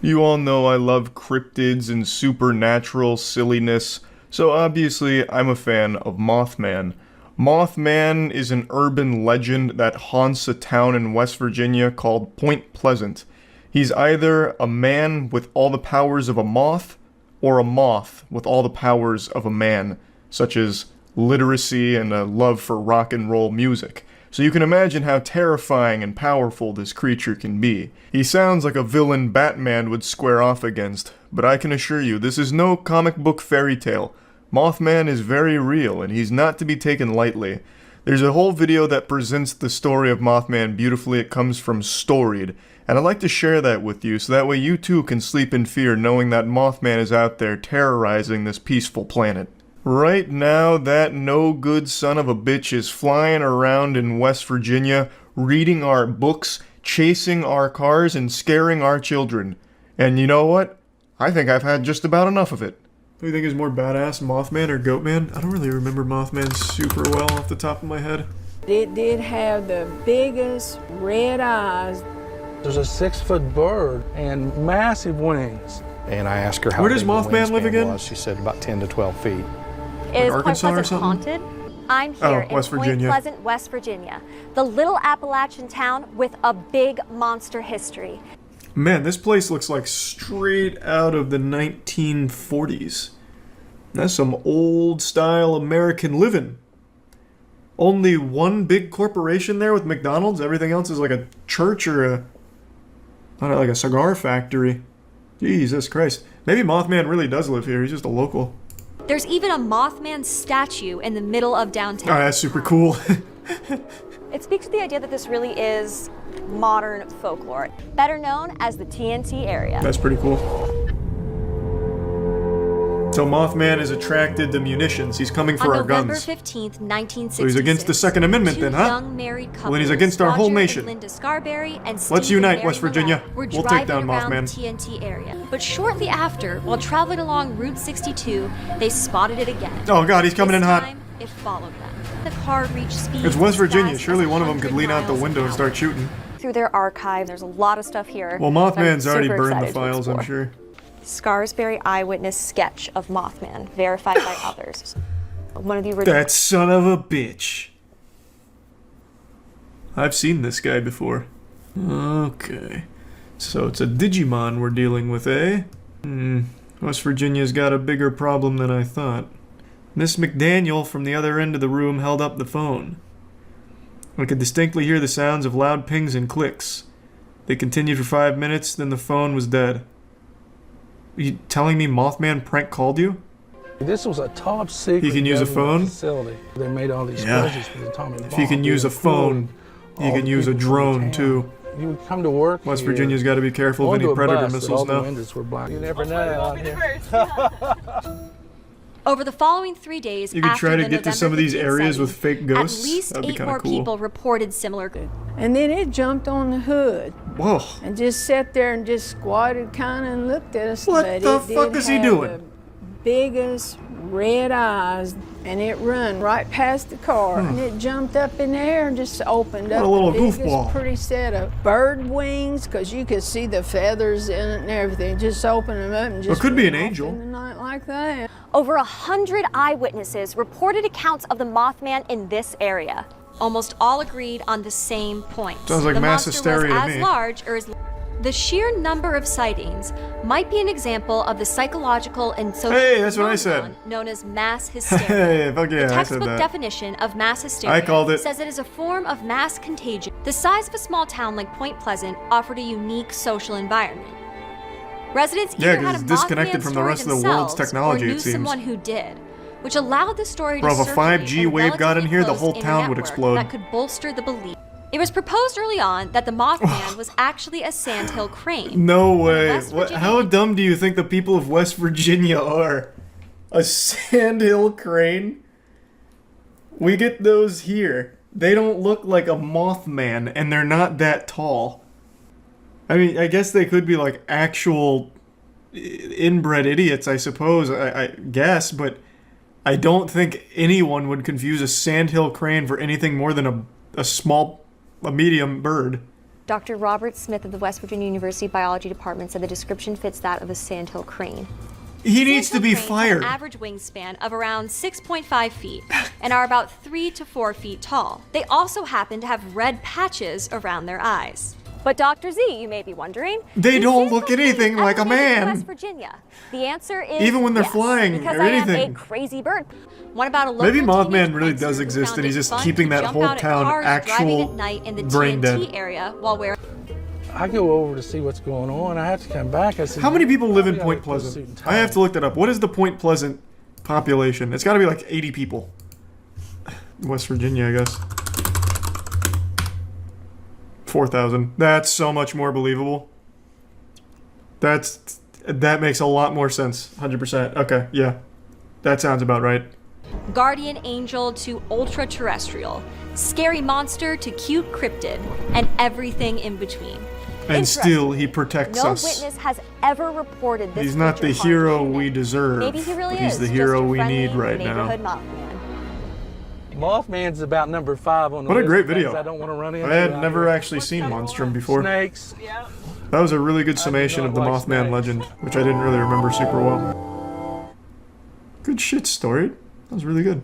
You all know I love cryptids and supernatural silliness, so obviously I'm a fan of Mothman. Mothman is an urban legend that haunts a town in West Virginia called Point Pleasant. He's either a man with all the powers of a moth, or a moth with all the powers of a man, such as literacy and a love for rock and roll music. So you can imagine how terrifying and powerful this creature can be. He sounds like a villain Batman would square off against, but I can assure you this is no comic book fairy tale. Mothman is very real, and he's not to be taken lightly. There's a whole video that presents the story of Mothman beautifully. It comes from Storied, and I'd like to share that with you so that way you too can sleep in fear knowing that Mothman is out there terrorizing this peaceful planet. Right now, that no-good son of a bitch is flying around in West Virginia, reading our books, chasing our cars, and scaring our children. And you know what? I think I've had just about enough of it. Who do you think is more badass, Mothman or Goatman? I don't really remember Mothman super well off the top of my head. It did have the biggest red eyes. There's a 6-foot bird and massive wings. And I asked her how Where does big the Mothman live wingspan again? was. She said about 10 to 12 feet. Is Point Arkansas or Pleasant something? haunted? I'm here in West Point Virginia. Pleasant, West Virginia, the little Appalachian town with a big monster history. Man, this place looks like straight out of the 1940s. That's some old-style American living. Only one big corporation there with McDonald's. Everything else is like a church or I don't know, like a cigar factory. Jesus Christ. Maybe Mothman really does live here. He's just a local. There's even a Mothman statue in the middle of downtown. Oh, that's super cool. It speaks to the idea that this really is modern folklore, better known as the TNT area. That's pretty cool. So Mothman is attracted to munitions. He's coming for On our November guns. 15th, 1966, So he's against the Second Amendment then, huh? young married couples, Well, then he's against our whole Roger nation. and Linda Scarberry and Let's Steve unite, and Mary West Virginia. Millette were We'll take driving down around Mothman. the TNT area. But shortly after, while traveling along Route 62, they spotted it again. Oh god, he's coming in This hot. time, it followed them. The car reached speeds It's West as Virginia. fast Surely as one of them could 100 lean out the miles window an and hour. start shooting. Through their archive, there's a lot of stuff here. Well, that I'm Mothman's already super burned the excited to files, I'm explore. sure. Scarsbury eyewitness sketch of Mothman, verified by others. One of the original. That son of a bitch. I've seen this guy before. Okay. So it's a Digimon we're dealing with, eh? West Virginia's got a bigger problem than I thought. Miss McDaniel from the other end of the room held up the phone. I could distinctly hear the sounds of loud pings and clicks. They continued for 5 minutes, then the phone was dead. Are you telling me Mothman prank called you? This was a top secret He can use a government phone? facility. They made all these Yeah. explosives for the atomic bomb. If you can use a phone, you can use a drone too. You would come to work West here, Virginia's got to be careful of onto any a Predator bus that missiles all the now. windows were black. You never know out here. Over the following 3 days, You could after try to the get to some of November these 15th areas with sighting, fake ghosts. At least That'd be 8 kinda more cool. people reported similar. And then it jumped on the hood Whoa. and just sat there and just squatted kind of and looked at us. What but the it fuck did is he have doing? the biggest red eyes, and it run right past the car, and it jumped up in the air and just opened up a little the biggest goofball. pretty set of bird wings, because you could see the feathers in it and everything. Just opened them up and just could be an went off angel. in the night like that. Over 100 eyewitnesses reported accounts of the Mothman in this area. Almost all agreed on the same point. Sounds like the mass monster hysteria was to as me. large or as the sheer number of sightings might be an example of the psychological and social Hey, that's what I phenomenon said. known as mass hysteria. Hey, fuck yeah, The I said textbook that. definition of mass hysteria I called it. says it is a form of mass contagion. The size of a small town like Point Pleasant offered a unique social environment. Residents Yeah, either 'cause had a it's disconnected Mothman from the story rest of the world's themselves technology, or it knew seems. someone who did, which allowed the story Bro, to if a circulate 5G in a wave got in relatively here, the close whole town would network explode. That could bolster the belief. It was proposed early on that the Mothman was actually a sandhill crane. No way. West What? Virginia- How dumb do you think the people of West Virginia are? A sandhill crane? We get those here. They don't look like a Mothman, and they're not that tall. I mean, I guess they could be like actual inbred idiots, I suppose, I guess, but I don't think anyone would confuse a sandhill crane for anything more than a medium bird. Dr. Robert Smith of the West Virginia University Biology Department said the description fits that of a sandhill crane. He needs to be Sandhill cranes have fired. an average wingspan of around 6.5 feet and are about 3 to 4 feet tall. They also happen to have red patches around their eyes. But Dr. Z, you may be wondering, They do don't look sandhill anything cranes like a ever make it to man. West Virginia? The answer is Even when they're yes, flying because or I am anything. a crazy bird. What about a local Maybe Mothman teenage really prankster does who exist found and he's it just fun keeping to that jump whole out at town cars driving actual at night in the brain TNT dead. area while wearing I go over to see what's going on. I have to come back. I said, How many people live in "I gotta Point put a suit Pleasant? and tie I have to on." look that up. What is the Point Pleasant population? It's got to be like 80 people. West Virginia, I guess. 4,000. That's so much more believable. That makes a lot more sense. 100%. Okay, yeah. That sounds about right. guardian angel to ultra-terrestrial, scary monster to cute cryptid, and everything in between. And still, he Interestingly, protects no us. witness has ever reported this He's not the creature harming hero humans. we deserve. Maybe he really but he's is the just hero your we friendly need right now. neighborhood Mothman. Mothman's about number 5 on the What a list great of things video. I don't want to run into. I had out never here. actually seen Monstrum before. Snakes. That was a really good summation not of the like Mothman snakes. legend, which I didn't really remember super well. Good shit, Story. That was really good.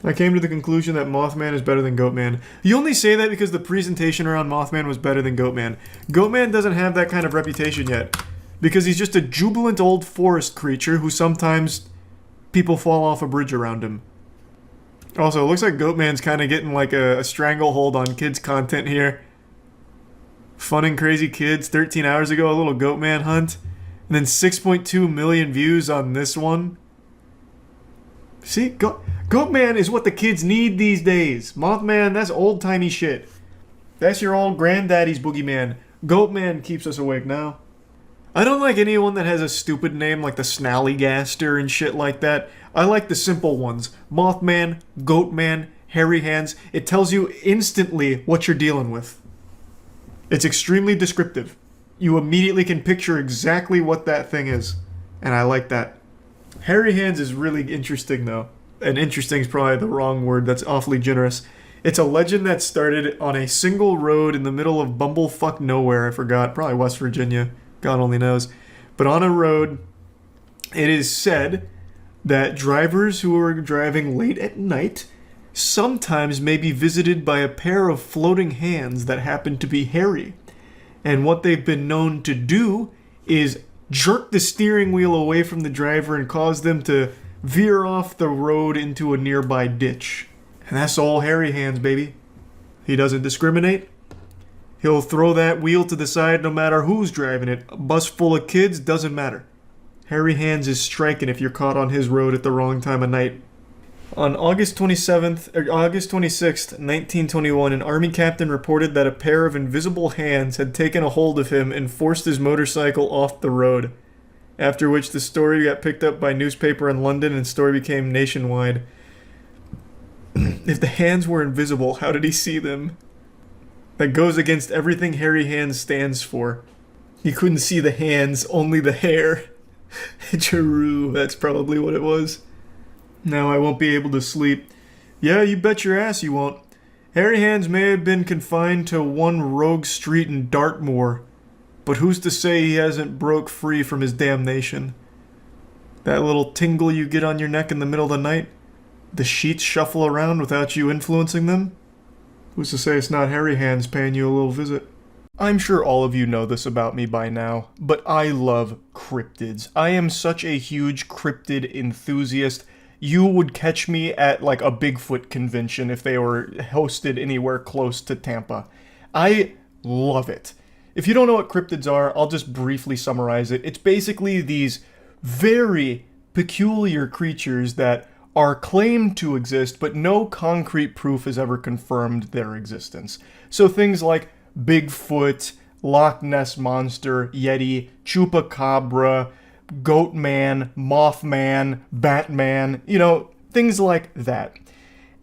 I came to the conclusion that Mothman is better than Goatman. You only say that because the presentation around Mothman was better than Goatman. Goatman doesn't have that kind of reputation yet, because he's just a jubilant old forest creature who sometimes people fall off a bridge around him. Also, it looks like Goatman's kind of getting like a stranglehold on kids' content here. Fun and Crazy Kids, 13 hours ago, a little Goatman hunt. And then 6.2 million views on this one. See, Goatman is what the kids need these days. Mothman, that's old-timey shit. That's your old granddaddy's boogeyman. Goatman keeps us awake now. I don't like anyone that has a stupid name like the Snallygaster and shit like that. I like the simple ones. Mothman, Goatman, Hairy Hands. It tells you instantly what you're dealing with. It's extremely descriptive. You immediately can picture exactly what that thing is. And I like that. Hairy Hands is really interesting though. And interesting is probably the wrong word. That's awfully generous. It's a legend that started on a single road in the middle of bumblefuck nowhere. I forgot. Probably West Virginia. God only knows. But on a road, it is said that drivers who are driving late at night sometimes may be visited by a pair of floating hands that happen to be hairy. And what they've been known to do is jerk the steering wheel away from the driver and cause them to veer off the road into a nearby ditch. And that's all Hairy Hands, baby. He doesn't discriminate. He'll throw that wheel to the side no matter who's driving it. A bus full of kids, doesn't matter. Hairy Hands is striking if you're caught on his road at the wrong time of night. On August 26th, 1921, an army captain reported that a pair of invisible hands had taken a hold of him and forced his motorcycle off the road. After which the story got picked up by newspaper in London and story became nationwide. If the hands were invisible, how did he see them? That goes against everything Hairy Hands stands for. He couldn't see the hands, only the hair. True, that's probably what it was. Now I won't be able to sleep. Yeah, you bet your ass you won't. Hairy Hands may have been confined to one rogue street in Dartmoor, but who's to say he hasn't broke free from his damnation? That little tingle you get on your neck in the middle of the night? The sheets shuffle around without you influencing them? Who's to say it's not Hairy Hands paying you a little visit? I'm sure all of you know this about me by now, but I love cryptids. I am such a huge cryptid enthusiast. You would catch me at like a Bigfoot convention if they were hosted anywhere close to Tampa. I love it. If you don't know what cryptids are, I'll just briefly summarize it. It's basically these very peculiar creatures that are claimed to exist, but no concrete proof has ever confirmed their existence. So things like Bigfoot, Loch Ness Monster, Yeti, Chupacabra, Goatman, Mothman, Batman, things like that.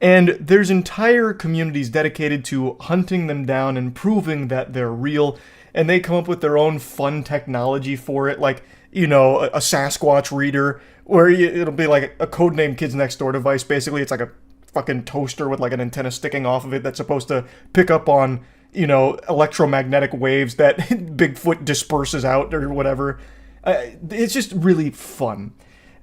And there's entire communities dedicated to hunting them down and proving that they're real, and they come up with their own fun technology for it, like, a Sasquatch reader, where it'll be like a codename Kids Next Door device. Basically, it's like a fucking toaster with like an antenna sticking off of it that's supposed to pick up on, electromagnetic waves that Bigfoot disperses out or whatever. It's just really fun.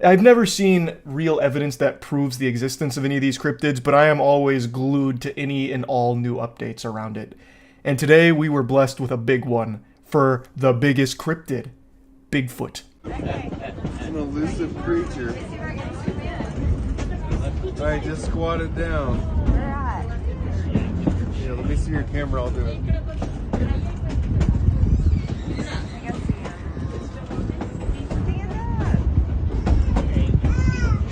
I've never seen real evidence that proves the existence of any of these cryptids, but I am always glued to any and all new updates around it. And today we were blessed with a big one for the biggest cryptid, Bigfoot. An elusive creature. Alright, just squat it down. Yeah, let me see your camera, I'll do it.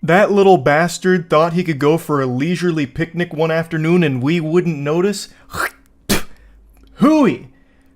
That little bastard thought he could go for a leisurely picnic one afternoon and we wouldn't notice? Hooey!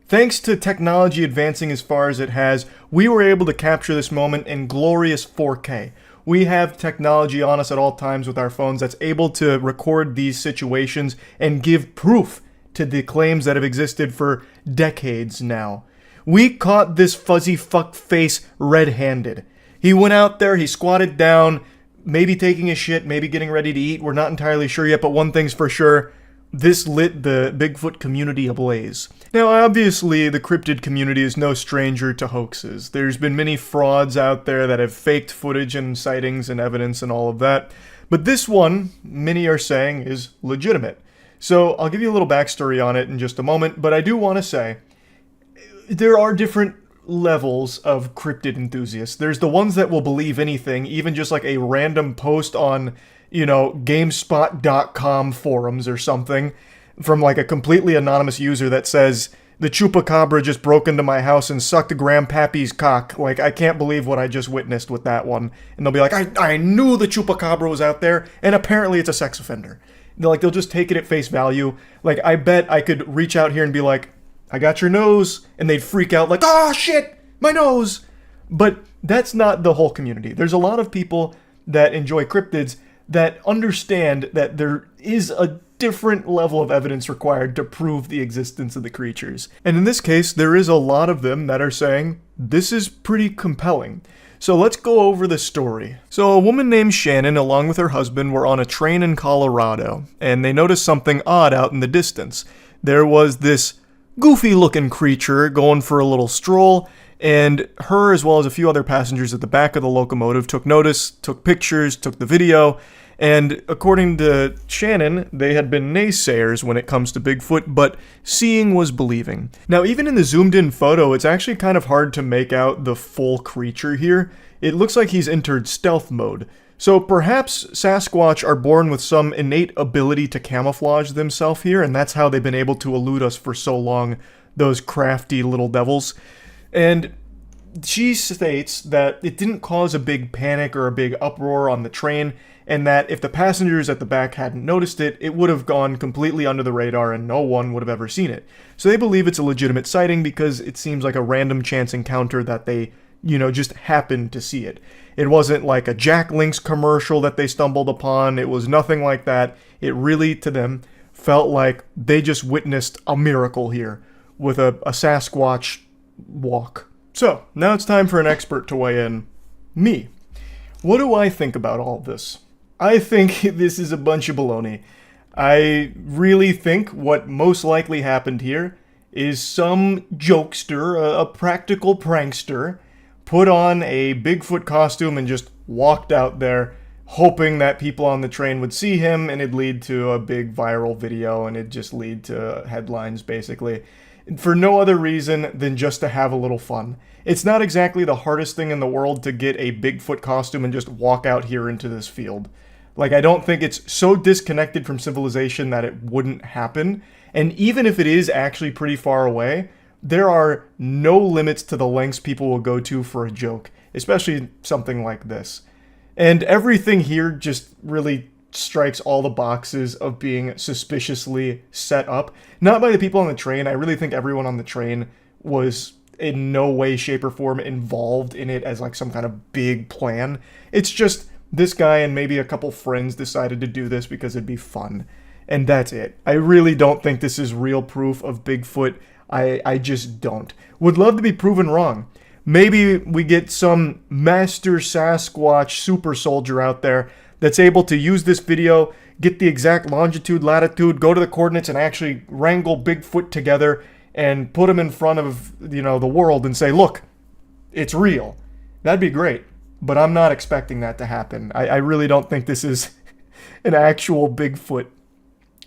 Thanks to technology advancing as far as it has, we were able to capture this moment in glorious 4K. We have technology on us at all times with our phones that's able to record these situations and give proof to the claims that have existed for decades now. We caught this fuzzy fuck face red-handed. He went out there, he squatted down, maybe taking a shit, maybe getting ready to eat. We're not entirely sure yet, but one thing's for sure. This lit the Bigfoot community ablaze. Now, obviously, the cryptid community is no stranger to hoaxes. There's been many frauds out there that have faked footage and sightings and evidence and all of that. But this one, many are saying, is legitimate. So I'll give you a little backstory on it in just a moment, but I do want to say, there are different levels of cryptid enthusiasts. There's the ones that will believe anything, even just like a random post on, GameSpot.com forums or something from like a completely anonymous user that says, the chupacabra just broke into my house and sucked grandpappy's cock. Like, I can't believe what I just witnessed with that one. And they'll be like, I knew the chupacabra was out there, and apparently it's a sex offender. They'll just take it at face value. Like, I bet I could reach out here and be like, I got your nose, and they'd freak out like, oh shit, my nose. But that's not the whole community. There's a lot of people that enjoy cryptids that understand that there is a different level of evidence required to prove the existence of the creatures. And in this case, there is a lot of them that are saying, this is pretty compelling. So let's go over the story. So a woman named Shannon, along with her husband, were on a train in Colorado, and they noticed something odd out in the distance. There was this goofy-looking creature going for a little stroll, and her, as well as a few other passengers at the back of the locomotive, took notice, took pictures, took the video, and according to Shannon, they had been naysayers when it comes to Bigfoot, but seeing was believing. Now, even in the zoomed-in photo, it's actually kind of hard to make out the full creature here. It looks like he's entered stealth mode. So perhaps Sasquatch are born with some innate ability to camouflage themselves here, and that's how they've been able to elude us for so long, those crafty little devils. And she states that it didn't cause a big panic or a big uproar on the train, and that if the passengers at the back hadn't noticed it, it would have gone completely under the radar and no one would have ever seen it. So they believe it's a legitimate sighting because it seems like a random chance encounter that they, just happened to see it. It wasn't like a Jack Link's commercial that they stumbled upon. It was nothing like that. It really, to them, felt like they just witnessed a miracle here with a Sasquatch walk. So, now it's time for an expert to weigh in. Me. What do I think about all this? I think this is a bunch of baloney. I really think what most likely happened here is some jokester, a practical prankster, put on a Bigfoot costume and just walked out there hoping that people on the train would see him and it'd lead to a big viral video and it'd just lead to headlines, basically. For no other reason than just to have a little fun. It's not exactly the hardest thing in the world to get a Bigfoot costume and just walk out here into this field. Like, I don't think it's so disconnected from civilization that it wouldn't happen. And even if it is actually pretty far away, there are no limits to the lengths people will go to for a joke, especially something like this. And everything here just really strikes all the boxes of being suspiciously set up. Not by the people on the train. I really think everyone on the train was in no way, shape, or form involved in it as like some kind of big plan. It's just this guy and maybe a couple friends decided to do this because it'd be fun. And that's it. I really don't think this is real proof of Bigfoot. I just don't. Would love to be proven wrong. Maybe we get some master Sasquatch super soldier out there that's able to use this video, get the exact longitude, latitude, go to the coordinates, and actually wrangle Bigfoot together and put him in front of, the world and say, look, it's real. That'd be great. But I'm not expecting that to happen. I really don't think this is an actual Bigfoot.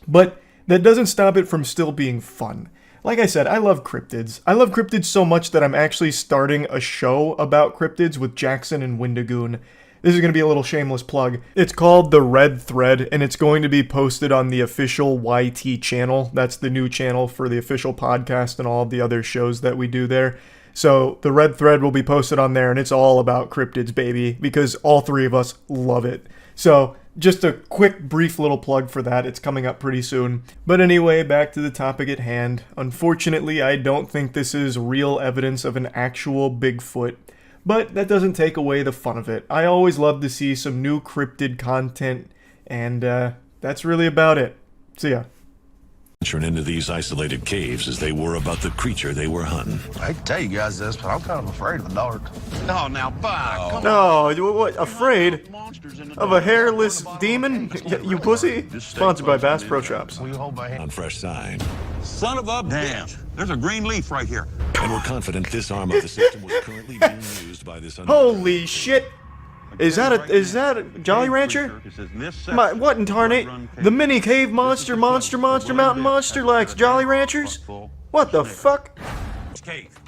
But that doesn't stop it from still being fun. Like I said, I love cryptids. I love cryptids so much that I'm actually starting a show about cryptids with Jackson and Windigoon. This is going to be a little shameless plug. It's called The Red Thread, and it's going to be posted on the official YT channel. That's the new channel for the official podcast and all of the other shows that we do there. So The Red Thread will be posted on there, and it's all about cryptids, baby, because all three of us love it. So just a quick, brief little plug for that. It's coming up pretty soon. But anyway, back to the topic at hand. Unfortunately, I don't think this is real evidence of an actual Bigfoot. But that doesn't take away the fun of it. I always love to see some new cryptid content, and that's really about it. See ya. Into these isolated caves as they were about the creature they were hunting. I hate to tell you guys this, but I'm kind of afraid of the dark. Oh, now, Buck. Come No, what? Afraid of a hairless demon? You pussy? Sponsored by Bass Pro Shops. Will you hold my hand? On fresh sign. Son of a bitch. There's a green leaf right here. And we're confident this arm of the system was currently being used by this Holy shit! Is that a Jolly Rancher? What in tarnate? The mini cave monster, mountain monster likes Jolly Ranchers? What the fuck? Cave.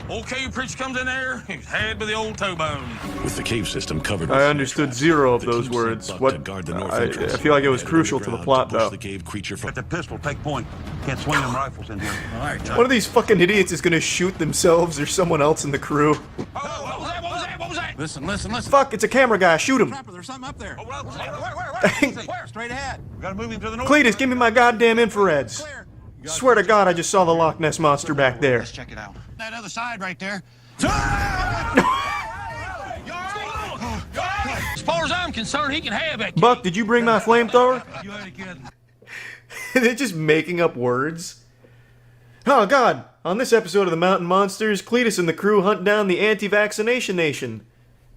Old cave preacher comes in there, he's had by the old toe bone. With the cave system covered with I understood zero of those words. What? I feel like it was crucial to the plot, though. Get the pistol, take point. Can't swing them rifles in here. All right, one of these fucking idiots is gonna shoot themselves or someone else in the crew. What was that? Listen. Fuck, it's a camera guy. Shoot him. There's something up there. Where? Straight ahead. We gotta move him to the north. Cletus, give me my goddamn infrareds. Swear to God, I just saw the Loch Ness Monster back there. Let's check it out. That other side right there. As far as I'm concerned, he can have it. Buck, did you bring my flamethrower? They're just making up words. Oh God! On this episode of the Mountain Monsters, Cletus and the crew hunt down the anti-vaccination nation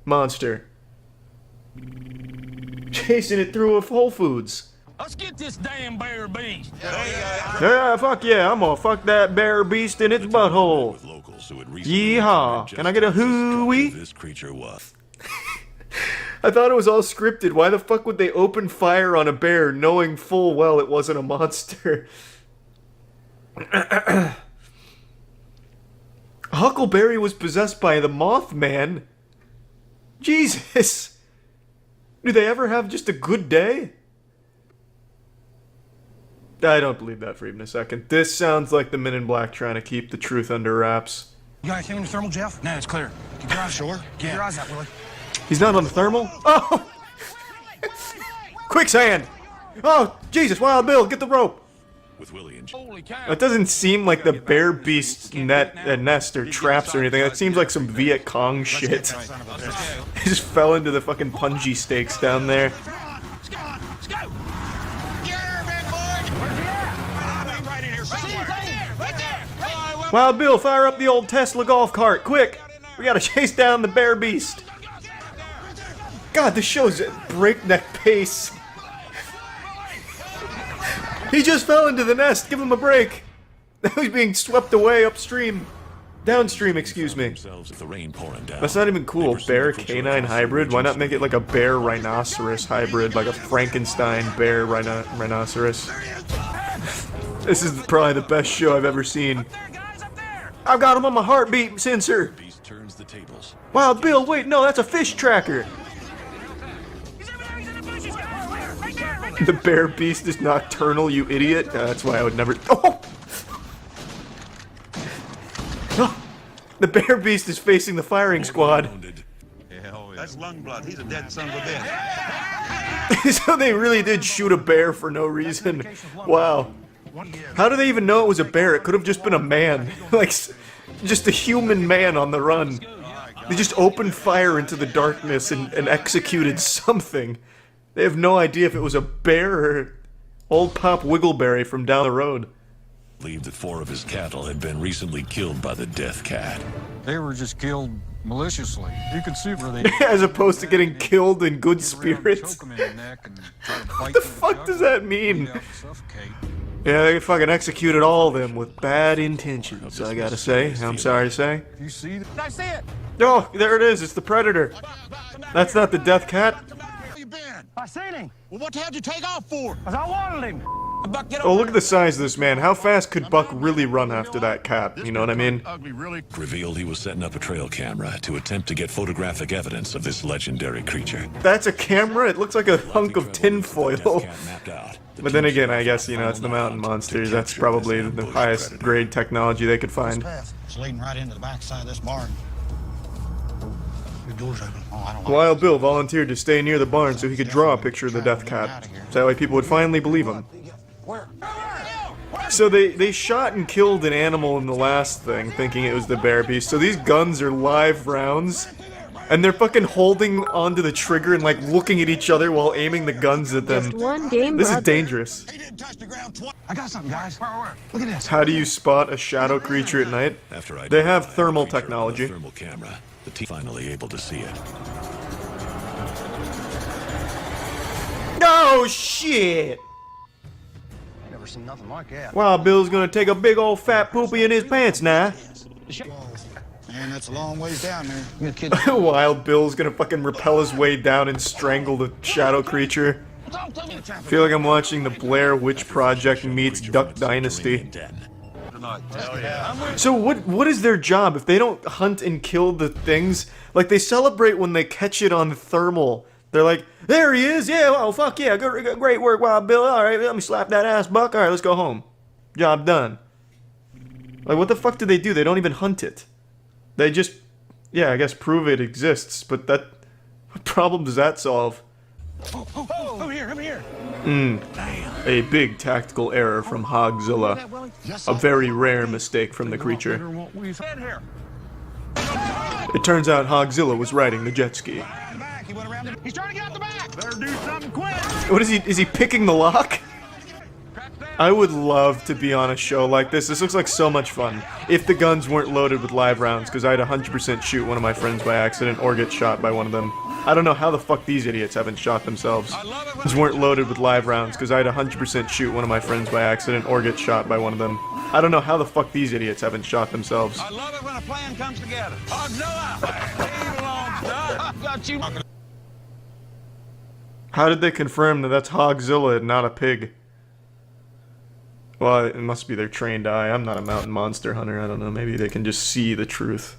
monster, chasing it through a Whole Foods. Let's get this damn bear beast. Yeah, fuck yeah! I'm gonna fuck that bear beast in its butthole. Yeehaw! Can I get a hooey? This creature was. I thought it was all scripted. Why the fuck would they open fire on a bear knowing full well it wasn't a monster? Huckleberry was possessed by the Mothman? Jesus! Do they ever have just a good day? I don't believe that for even a second. This sounds like the Men in Black trying to keep the truth under wraps. You got anything in the thermal, Jeff? No, it's clear. Keep your eyes sure. Keep your eyes out, Willie. He's not on the thermal? Oh! Quicksand! Oh, Jesus, Wild Bill, get the rope! With Willie and Holy cow. That doesn't seem like the bear beast's nest or traps or anything. That seems like some Viet Cong shit. He just fell into the fucking punji stakes down there. Let's go! Yeah, big boy! Where's he at? Right in here somewhere. Right there! Wild Bill, fire up the old Tesla golf cart, quick! We gotta chase down the bear beast. God, this show's at breakneck pace. He just fell into the nest. Give him a break. Now he's being swept away upstream. Downstream, excuse me. That's not even cool. Bear canine hybrid? Why not make it like a bear rhinoceros hybrid? Like a Frankenstein bear rhinoceros? This is probably the best show I've ever seen. I've got him on my heartbeat sensor. Wild Bill, wait, no, that's a fish tracker. The bear beast is nocturnal, you idiot. That's why I would never... Oh! Oh! The bear beast is facing the firing squad. That's lung blood. He's a dead son of a bitch. So they really did shoot a bear for no reason. Wow. How do they even know it was a bear? It could have just been a man. Like, just a human man on the run. They just opened fire into the darkness and executed something. They have no idea if it was a bear or old Pop Wiggleberry from down the road. Believed that 4 of his cattle had been recently killed by the death cat. They were just killed maliciously. You can see where they As opposed to getting killed in good spirits. What the fuck does that mean? Yeah, they fucking executed all of them with bad intentions, I gotta say. I'm sorry to say. You see it? I see it. Oh, there it is. It's the predator. That's not the death cat. Where you been? I seen him. Well, what the hell did you take off for? Cause I wanted him. Buck, get Oh, over look at the size of this man. How fast could Buck really run after that cat? You know what I mean? ugly, really. Revealed he was setting up a trail camera to attempt to get photographic evidence of this legendary creature. That's a camera? It looks like a hunk of tinfoil. But then again, I guess, you know, it's the mountain monsters. That's probably the highest grade technology they could find. It's leading right into the backside of this barn. Your door's open. Oh, I don't like Wild Bill volunteered to stay near the barn so he could draw a picture of the death cat. So that way people would finally believe him. So they shot and killed an animal in the last thing, thinking it was the bear beast. So these guns are live rounds, and they're fucking holding onto the trigger and like looking at each other while aiming the guns at them. This is dangerous. I got something, guys. Look at this. How do you spot a shadow creature at night? After They have thermal technology. Thermal camera. The team finally able to see it. Oh shit! Never seen nothing like that. Wild Bill's gonna take a big old fat poopy in his pants now. Man, that's a long ways down there. Wild Bill's gonna fucking rappel his way down and strangle the shadow creature. I feel like I'm watching the Blair Witch Project meets Duck Dynasty. So what is their job if they don't hunt and kill the things? Like, they celebrate when they catch it on thermal. They're like, there he is, yeah, oh fuck yeah, great work, Wild Bill, alright, let me slap that ass, Buck, alright, let's go home. Job done. Like, what the fuck do they do? They don't even hunt it. They just, yeah, I guess prove it exists, but what problem does that solve? Over here. A big tactical error from Hogzilla. A very rare mistake from the creature. It turns out Hogzilla was riding the jet ski. He's trying to get out the back. Better do something quick. What is he? Is he picking the lock? I would love to be on a show like this. This looks like so much fun. If the guns weren't loaded with live rounds, because I'd 100% shoot one of my friends by accident or get shot by one of them. I don't know how the fuck these idiots haven't shot themselves. These weren't loaded with live rounds, because I'd 100% shoot one of my friends by accident or get shot by one of them. I don't know how the fuck these idiots haven't shot themselves. I love it when a plan comes together. Hogzilla! Got you. How did they confirm that that's Hogzilla and not a pig? Well, it must be their trained eye. I'm not a mountain monster hunter. I don't know. Maybe they can just see the truth.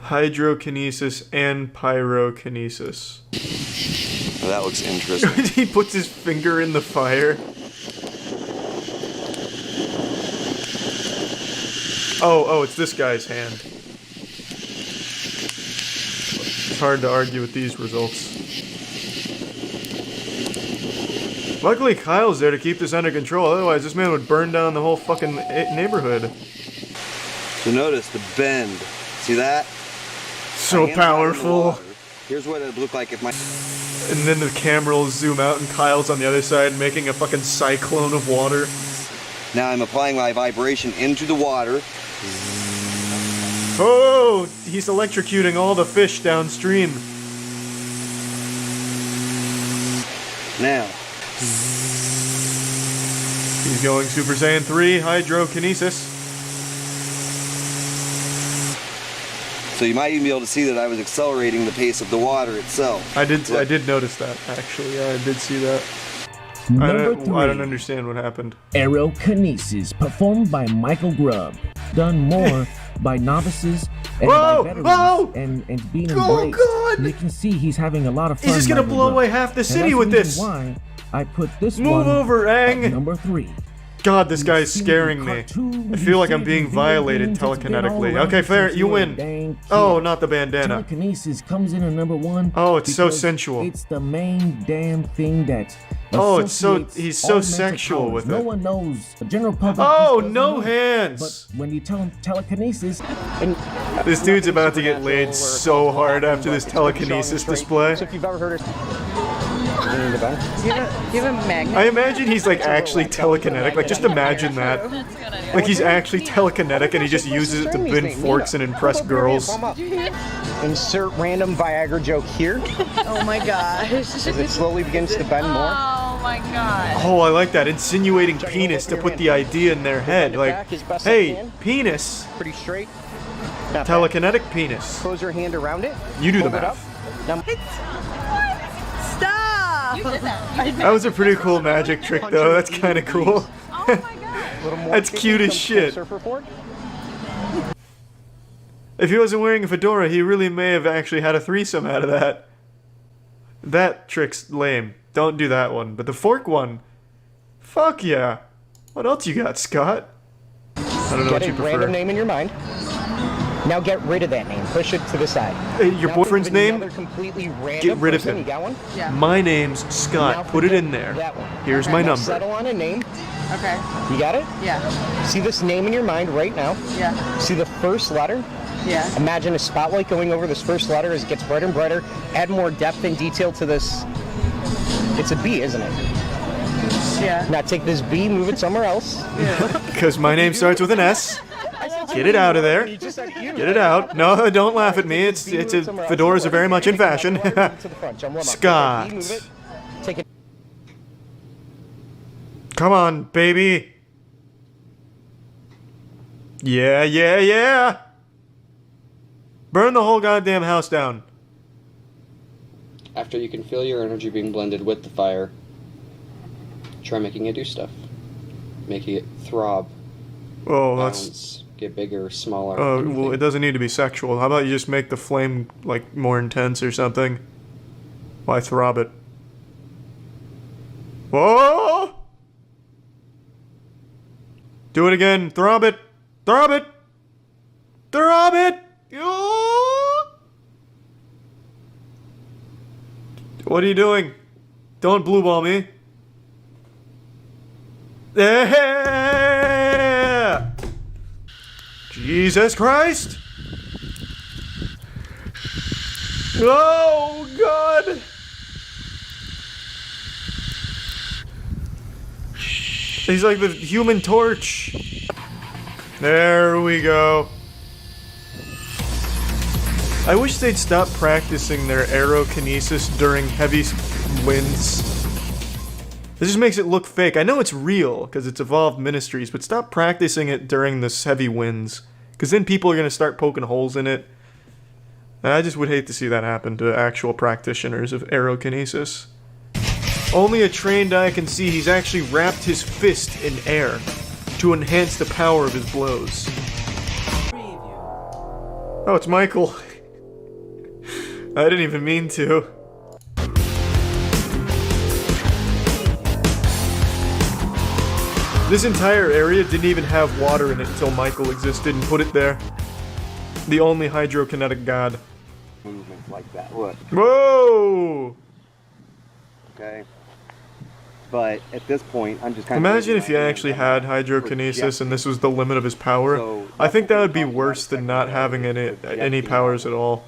Hydrokinesis and pyrokinesis. Well, that looks interesting. He puts his finger in the fire. Oh, it's this guy's hand. It's hard to argue with these results. Luckily, Kyle's there to keep this under control. Otherwise, this man would burn down the whole fucking neighborhood. So notice the bend. See that? So powerful. Here's what it would look like if my... And then the camera will zoom out and Kyle's on the other side making a fucking cyclone of water. Now I'm applying my vibration into the water. Oh, he's electrocuting all the fish downstream. Now. He's going Super Saiyan 3 hydrokinesis. So you might even be able to see that I was accelerating the pace of the water itself. I did notice that, actually. Yeah, I did see that. I don't understand what happened. Aerokinesis, performed by Michael Grubb. Done more by novices and by veterans and being embraced. God! You can see he's having a lot of fun. He's just gonna blow away half the city with this. Why I put this Move over, Aang. number 3. God, this guy's scaring me. I feel like I'm being violated telekinetically. Okay, fair, you win. Oh, not the bandana. Telekinesis comes in at number 1. Oh, it's so sensual. It's the main damn thing that. Oh, it's so he's so sexual with it. No one knows. The general public. Oh, no hands. But when you tell them telekinesis, this dude's about to get laid so hard after this telekinesis display. So if you've ever heard it. You have a magnet? I imagine he's like actually telekinetic. Like just imagine that. Like he's actually telekinetic and he just uses it to bend forks and impress girls. Insert random Viagra joke here. Oh my gosh. As it slowly begins to bend more. Oh my god. Oh, I like that. Insinuating penis to put the idea in their head. Like, hey, penis. Pretty straight. Telekinetic penis. Close your hand around it. You do the Hold it up. math. Stop! That was a pretty cool magic trick though. That's kind of cool. That's cute as shit. If he wasn't wearing a fedora, he really may have actually had a threesome out of that. That trick's lame. Don't do that one. But the fork one, fuck yeah. What else you got, Scott? I don't know what you prefer. Get a random name in your mind. Now get rid of that name. Push it to the side. Your boyfriend's name? Get rid of him. You got one? Yeah. My name's Scott. Put it in there. Here's my number. Settle on a name. Okay. You got it? Yeah. See this name in your mind right now? Yeah. See the first letter? Yeah. Imagine a spotlight going over this first letter as it gets brighter and brighter. Add more depth and detail to this. It's a B, isn't it? Yeah. Now take this B, move it somewhere else. Because my name starts with an S. Get it out of there. Get it out. No, don't laugh at me. Fedoras are very much in fashion. Scott. Come on, baby. Yeah, yeah, yeah. Burn the whole goddamn house down. After you can feel your energy being blended with the fire, try making it do stuff. Making it throb. Oh, bounce, get bigger, smaller. Oh, well, it doesn't need to be sexual. How about you just make the flame, like, more intense or something? Why throb it? Whoa! Do it again. Throb it. Throb it. Throb it. What are you doing? Don't blue ball me. Yeah! Jesus Christ! Oh God! He's like the Human Torch. There we go. I wish they'd stop practicing their aerokinesis during heavy winds. This just makes it look fake. I know it's real, because it's Evolved Ministries, but stop practicing it during this heavy winds. Because then people are going to start poking holes in it. And I just would hate to see that happen to actual practitioners of aerokinesis. Only a trained eye can see he's actually wrapped his fist in air to enhance the power of his blows. Oh, it's Michael. I didn't even mean to. This entire area didn't even have water in it until Michael existed and put it there. The only hydrokinetic god. Movements like that, look. Whoa! Okay. But at this point, I'm just kind of... Imagine if you actually had hydrokinesis and this was the limit of his power. I think that would be worse than not having any powers at all.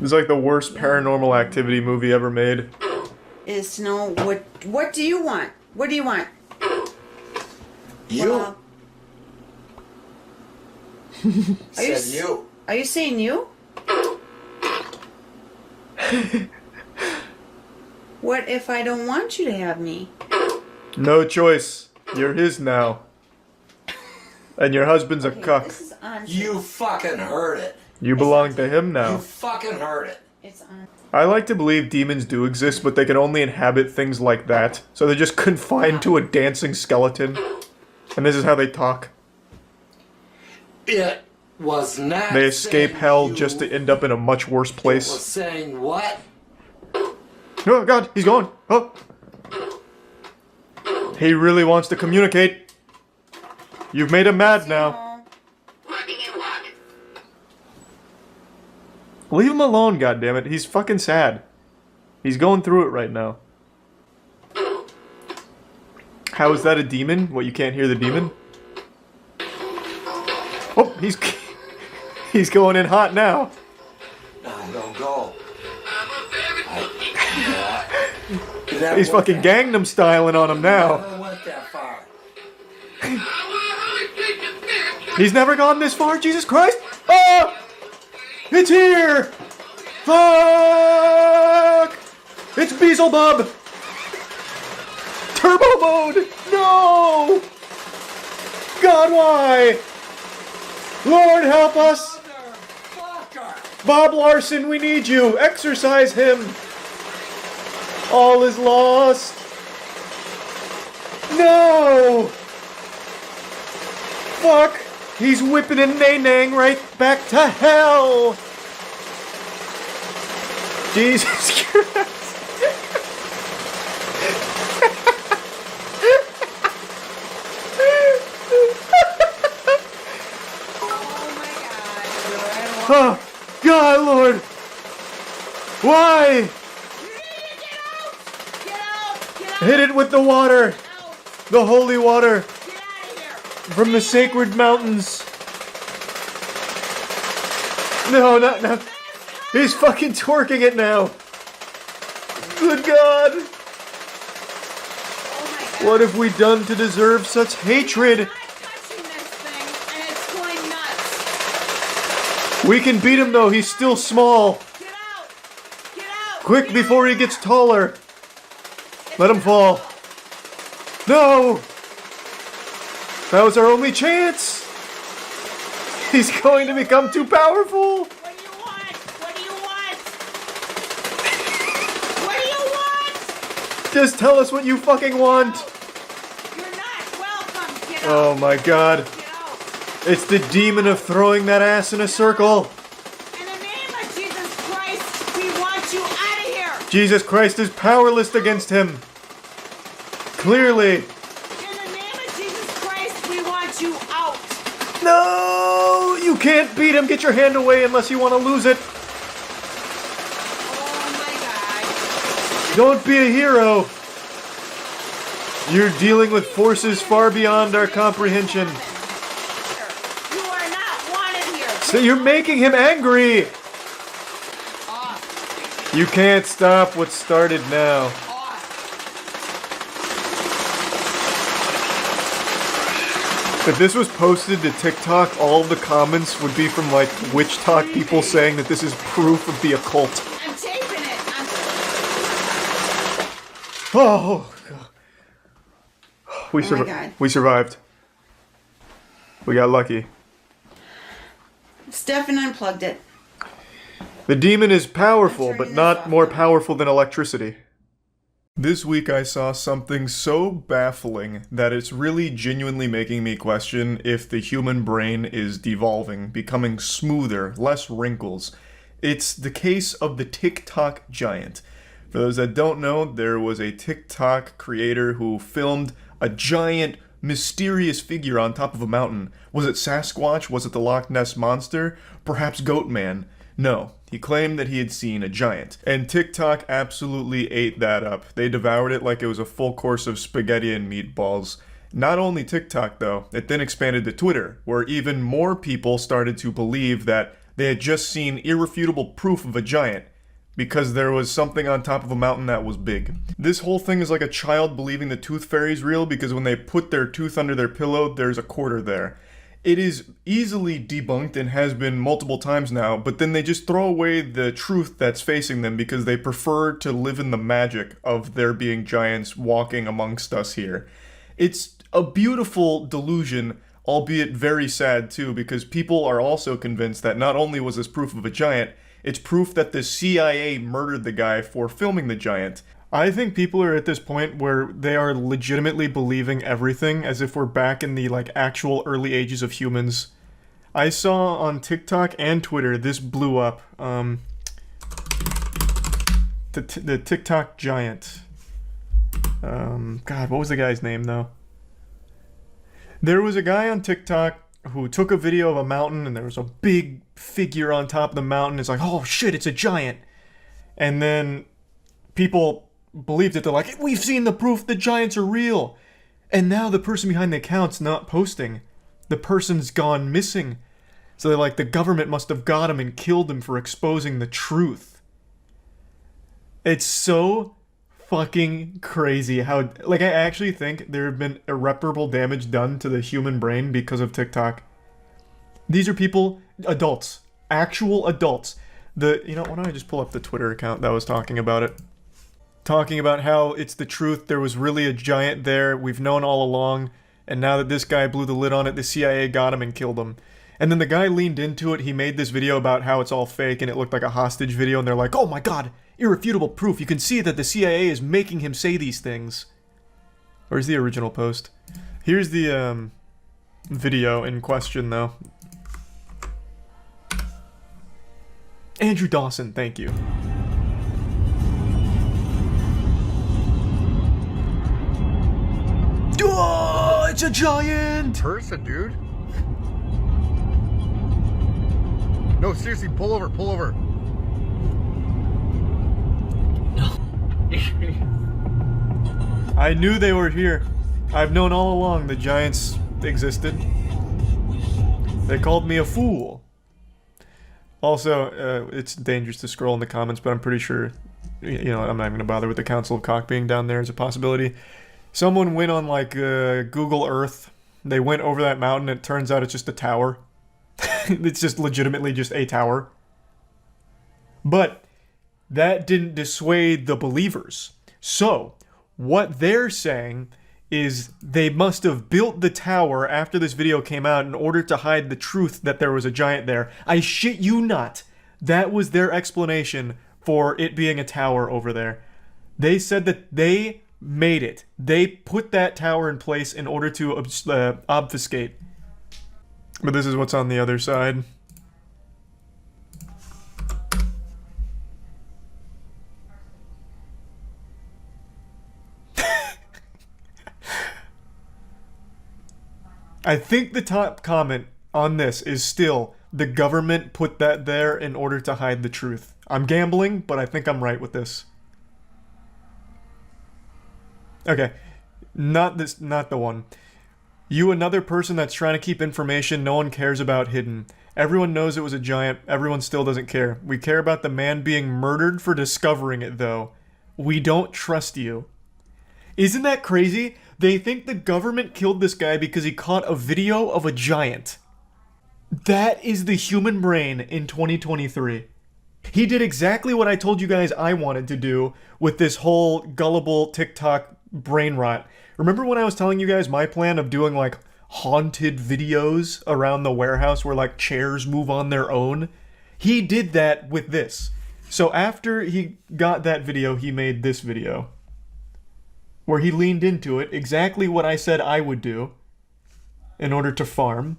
It's like the worst Paranormal Activity movie ever made. Is to know what do you want? What do you want? You. Well, Are you saying you? What if I don't want you to have me? No choice. You're his now. And your husband's a cuck. You fucking heard it. You belong to him now. You fucking heard it. It's on. I like to believe demons do exist, but they can only inhabit things like that. So they're just confined to a dancing skeleton. And this is how they talk. It was not. They escape hell just to end up in a much worse place. It was saying what? Oh God, he's gone. Oh. He really wants to communicate. You've made him mad now. Leave him alone, goddammit. He's fucking sad. He's going through it right now. How is that a demon? What, you can't hear the demon? Oh, he's going in hot now. No, don't go. He's fucking Gangnam styling on him now. Never went that far. He's never gone this far, Jesus Christ! Ah! It's here! Fuck! It's Beelzebub! Turbo mode! No! God, why? Lord, help us! Bob Larson, we need you! Exorcise him! All is lost! No! Fuck! He's whipping and nay-naying right back to hell! Jesus Christ! Oh, God, Lord! Why? Hit it with the water! The holy water! From the sacred mountains! No, not now! He's fucking twerking it now! Good God! What have we done to deserve such hatred? We can beat him though, he's still small. Quick before he gets taller. Let him fall. No! That was our only chance! He's going to become too powerful! What do you want? What do you want? What do you want? Just tell us what you fucking want! You're not welcome. Get out. Oh my God. It's the demon of throwing that ass in a circle! In the name of Jesus Christ, we want you out of here. Jesus Christ is powerless against him! Clearly! In the name of Jesus Christ, we want you out. No! You can't beat him! Get your hand away unless you want to lose it! Oh my God. Don't be a hero! You're dealing with forces far beyond our comprehension. You are not wanted here. So you're making him angry! You can't stop what's started now. If this was posted to TikTok, all of the comments would be from like witch talk people saying that this is proof of the occult. I'm taping it. Oh, God. We Oh my God. We survived. We got lucky. Stefan unplugged it. The demon is powerful, but not more powerful than electricity. This week I saw something so baffling that it's really genuinely making me question if the human brain is devolving, becoming smoother, less wrinkles. It's the case of the TikTok giant. For those that don't know, there was a TikTok creator who filmed a giant, mysterious figure on top of a mountain. Was it Sasquatch? Was it the Loch Ness Monster? Perhaps Goatman? No. He claimed that he had seen a giant, and TikTok absolutely ate that up. They devoured it like it was a full course of spaghetti and meatballs. Not only TikTok though, it then expanded to Twitter, where even more people started to believe that they had just seen irrefutable proof of a giant, because there was something on top of a mountain that was big. This whole thing is like a child believing the tooth fairy's real because when they put their tooth under their pillow, there's a quarter there. It is easily debunked and has been multiple times now, but then they just throw away the truth that's facing them because they prefer to live in the magic of there being giants walking amongst us here. It's a beautiful delusion, albeit very sad too, because people are also convinced that not only was this proof of a giant, it's proof that the CIA murdered the guy for filming the giant. I think people are at this point where they are legitimately believing everything as if we're back in the like actual early ages of humans. I saw on TikTok and Twitter, this blew up. The TikTok giant. God, what was the guy's name though? There was a guy on TikTok who took a video of a mountain and there was a big figure on top of the mountain. It's like, oh shit, it's a giant. And then people believed it. They're like, we've seen the proof, the giants are real. And now the person behind the account's not posting. The person's gone missing. So they're like, the government must have got him and killed him for exposing the truth. It's so fucking crazy how, like, I actually think there have been irreparable damage done to the human brain because of TikTok. These are people, adults, actual adults. You know, why don't I just pull up the Twitter account that was talking about it? Talking about how it's the truth, there was really a giant there, we've known all along, and now that this guy blew the lid on it, the CIA got him and killed him. And then the guy leaned into it, he made this video about how it's all fake and it looked like a hostage video, and they're like, oh my god, irrefutable proof, you can see that the CIA is making him say these things. Where's the original post? Here's the video in question though. Andrew Dawson, thank you. Oh, it's a giant person, dude. No, seriously, pull over, pull over. I knew they were here. I've known all along the giants existed. They called me a fool. Also, it's dangerous to scroll in the comments, but I'm pretty sure, you know, I'm not even gonna bother with the Council of Cock being down there as a possibility. Someone went on, like, Google Earth. They went over that mountain, and it turns out it's just a tower. It's just legitimately just a tower. But that didn't dissuade the believers. So, what they're saying is they must have built the tower after this video came out in order to hide the truth that there was a giant there. I shit you not. That was their explanation for it being a tower over there. They said that they made it. They put that tower in place in order to obfuscate. But this is what's on the other side. I think the top comment on this is still, the government put that there in order to hide the truth. I'm gambling, but I think I'm right with this. Okay, not the one. You, another person that's trying to keep information no one cares about hidden. Everyone knows it was a giant, everyone still doesn't care. We care about the man being murdered for discovering it, though. We don't trust you. Isn't that crazy? They think the government killed this guy because he caught a video of a giant. That is the human brain in 2023. He did exactly what I told you guys I wanted to do with this whole gullible TikTok brain rot. Remember when I was telling you guys my plan of doing, like, haunted videos around the warehouse where, like, chairs move on their own? He did that with this. So after he got that video, he made this video, where he leaned into it, exactly what I said I would do in order to farm.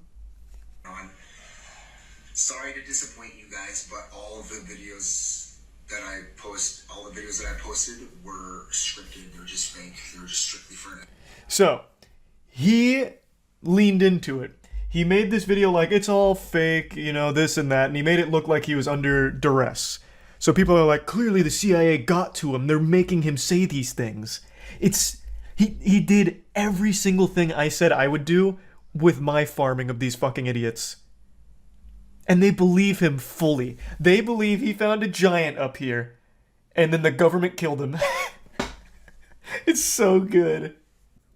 Sorry to disappoint you guys, but all of the videos that I posted were scripted. They were just fake. They were just strictly for it. So, he leaned into it. He made this video like, it's all fake, you know, this and that, and he made it look like he was under duress. So people are like, clearly the CIA got to him. They're making him say these things. He did every single thing I said I would do with my farming of these fucking idiots. And they believe him fully. They believe he found a giant up here, and then the government killed him. It's so good.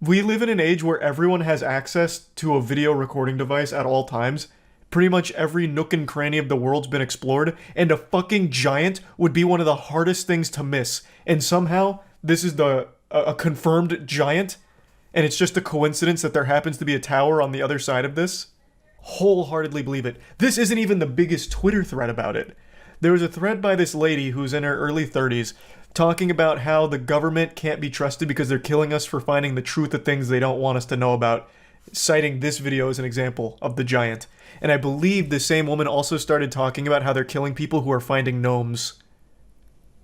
We live in an age where everyone has access to a video recording device at all times. Pretty much every nook and cranny of the world's been explored, and a fucking giant would be one of the hardest things to miss. And somehow, this is a confirmed giant, and it's just a coincidence that there happens to be a tower on the other side of this. Wholeheartedly believe it. This isn't even the biggest Twitter thread about it. There was a thread by this lady who's in her early 30s talking about how the government can't be trusted because they're killing us for finding the truth of things they don't want us to know about, citing this video as an example of the giant. And I believe the same woman also started talking about how they're killing people who are finding gnomes.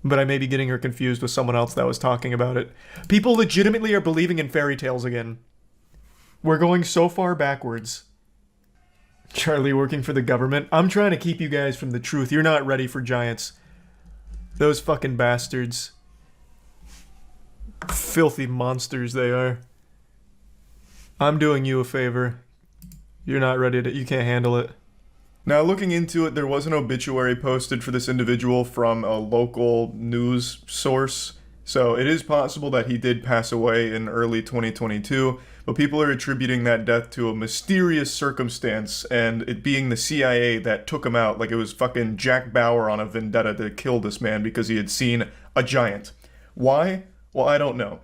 But I may be getting her confused with someone else that was talking about it. People legitimately are believing in fairy tales again. We're going so far backwards. Charlie working for the government. I'm trying to keep you guys from the truth. You're not ready for giants. Those fucking bastards. Filthy monsters they are. I'm doing you a favor. You're not ready to... You can't handle it. Now, looking into it, there was an obituary posted for this individual from a local news source, so it is possible that he did pass away in early 2022, but people are attributing that death to a mysterious circumstance, and it being the CIA that took him out, like it was fucking Jack Bauer on a vendetta to kill this man because he had seen a giant. Why? Well, I don't know.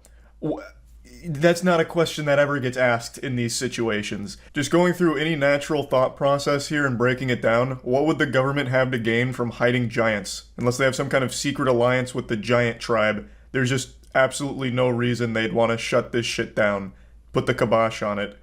That's not a question that ever gets asked in these situations. Just going through any natural thought process here and breaking it down, what would the government have to gain from hiding giants? Unless they have some kind of secret alliance with the giant tribe, there's just absolutely no reason they'd want to shut this shit down, put the kibosh on it.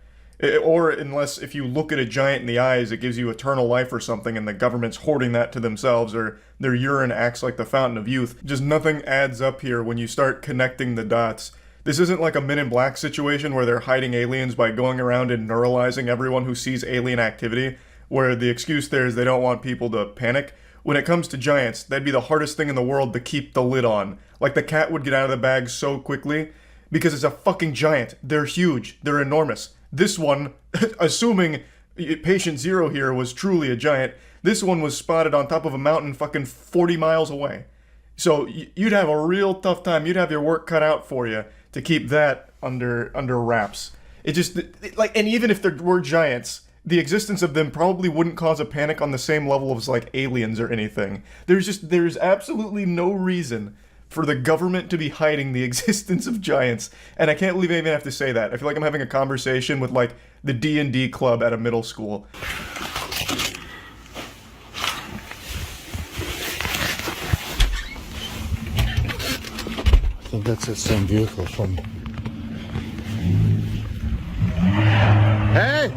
Or unless if you look at a giant in the eyes, it gives you eternal life or something, and the government's hoarding that to themselves, or their urine acts like the fountain of youth. Just nothing adds up here when you start connecting the dots. This isn't like a Men in Black situation where they're hiding aliens by going around and neuralizing everyone who sees alien activity, where the excuse there is they don't want people to panic. When it comes to giants, that'd be the hardest thing in the world to keep the lid on. Like the cat would get out of the bag so quickly, because it's a fucking giant. They're huge. They're enormous. This one, assuming Patient Zero here was truly a giant, this one was spotted on top of a mountain fucking 40 miles away. So you'd have a real tough time. You'd have your work cut out for you to keep that under wraps. It just, like, and even if there were giants, the existence of them probably wouldn't cause a panic on the same level as, like, aliens or anything. There's absolutely no reason for the government to be hiding the existence of giants. And I can't believe I even have to say that. I feel like I'm having a conversation with, like, the D&D club at a middle school. I think that's that same vehicle from... Hey!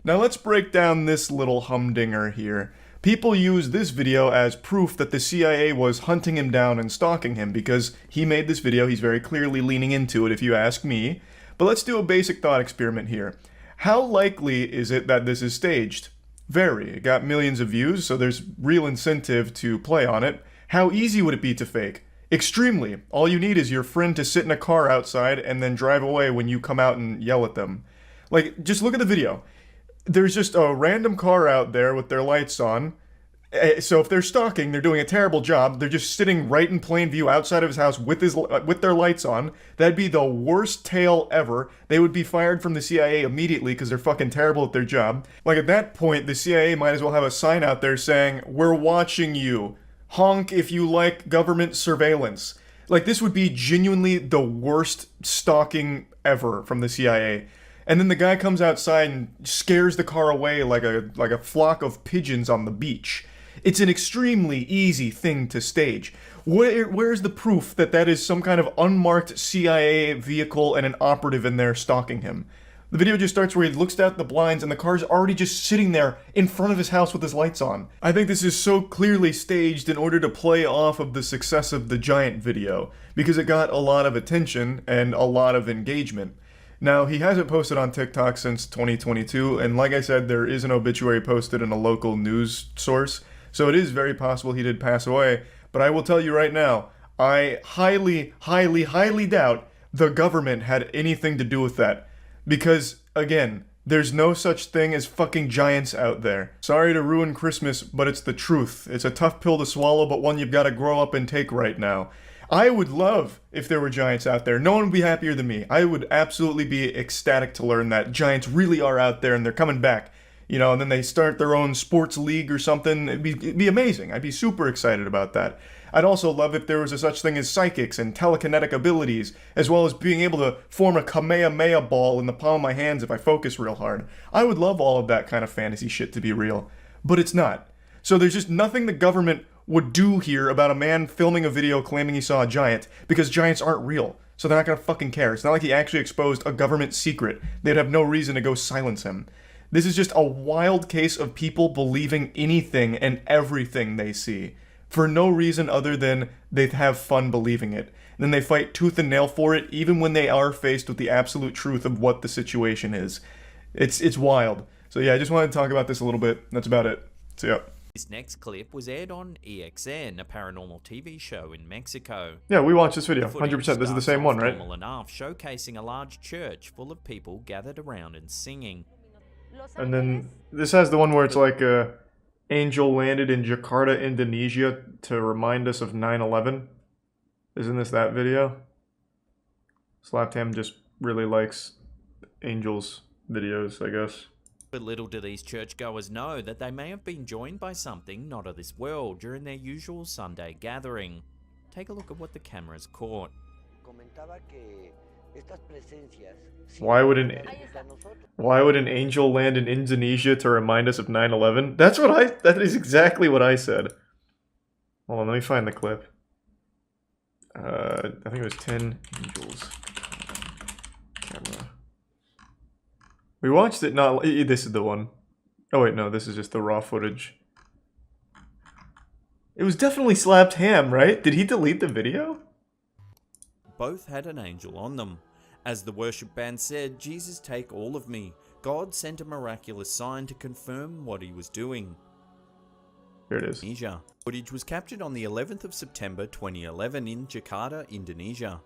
Now let's break down this little humdinger here. People use this video as proof that the CIA was hunting him down and stalking him because he made this video. He's very clearly leaning into it, if you ask me. But let's do a basic thought experiment here. How likely is it that this is staged? Very. It got millions of views, so there's real incentive to play on it. How easy would it be to fake? Extremely. All you need is your friend to sit in a car outside and then drive away when you come out and yell at them. Like, just look at the video. There's just a random car out there with their lights on. So if they're stalking, they're doing a terrible job. They're just sitting right in plain view outside of his house with their lights on. That'd be the worst tale ever. They would be fired from the CIA immediately because they're fucking terrible at their job. Like, at that point, the CIA might as well have a sign out there saying, "We're watching you. Honk if you like government surveillance." Like, this would be genuinely the worst stalking ever from the CIA. And then the guy comes outside and scares the car away like a flock of pigeons on the beach. It's an extremely easy thing to stage. Where's the proof that that is some kind of unmarked CIA vehicle and an operative in there stalking him? The video just starts where he looks out the blinds and the car's already just sitting there in front of his house with his lights on. I think this is so clearly staged in order to play off of the success of the giant video, because it got a lot of attention and a lot of engagement. Now, he hasn't posted on TikTok since 2022, and like I said, there is an obituary posted in a local news source, so it is very possible he did pass away, but I will tell you right now, I highly, highly, highly doubt the government had anything to do with that. Because, again, there's no such thing as fucking giants out there. Sorry to ruin Christmas, but it's the truth. It's a tough pill to swallow, but one you've got to grow up and take right now. I would love if there were giants out there. No one would be happier than me. I would absolutely be ecstatic to learn that giants really are out there and they're coming back. You know, and then they start their own sports league or something. It'd be amazing. I'd be super excited about that. I'd also love if there was a such thing as psychics and telekinetic abilities, as well as being able to form a Kamehameha ball in the palm of my hands if I focus real hard. I would love all of that kind of fantasy shit to be real. But it's not. So there's just nothing the government would do here about a man filming a video claiming he saw a giant, because giants aren't real. So they're not gonna fucking care. It's not like he actually exposed a government secret. They'd have no reason to go silence him. This is just a wild case of people believing anything and everything they see, for no reason other than they have fun believing it. And then they fight tooth and nail for it, even when they are faced with the absolute truth of what the situation is. It's wild. So yeah, I just wanted to talk about this a little bit. That's about it. So yeah. This next clip was aired on EXN, a paranormal TV show in Mexico. Yeah, we watched this video. 100%. This is the same one, right? Normal enough, showcasing a large church full of people gathered around and singing. And then this has the one where it's like a angel landed in Jakarta, Indonesia to remind us of 9/11. Isn't this that video? Slaptam just really likes angels videos, I guess. But little do these churchgoers know that they may have been joined by something not of this world during their usual Sunday gathering. Take a look at what the cameras caught. Why would an angel land in Indonesia to remind us of 9/11? That is exactly what I said. Hold on, let me find the clip. I think it was 10 angels. Camera. We watched it not... This is the one. Oh wait, no, this is just the raw footage. It was definitely Slapped Ham, right? Did he delete the video? Both had an angel on them. As the worship band said, "Jesus, take all of me." God sent a miraculous sign to confirm what he was doing. Here it is. Indonesia. Footage was captured on the 11th of September 2011 in Jakarta, Indonesia.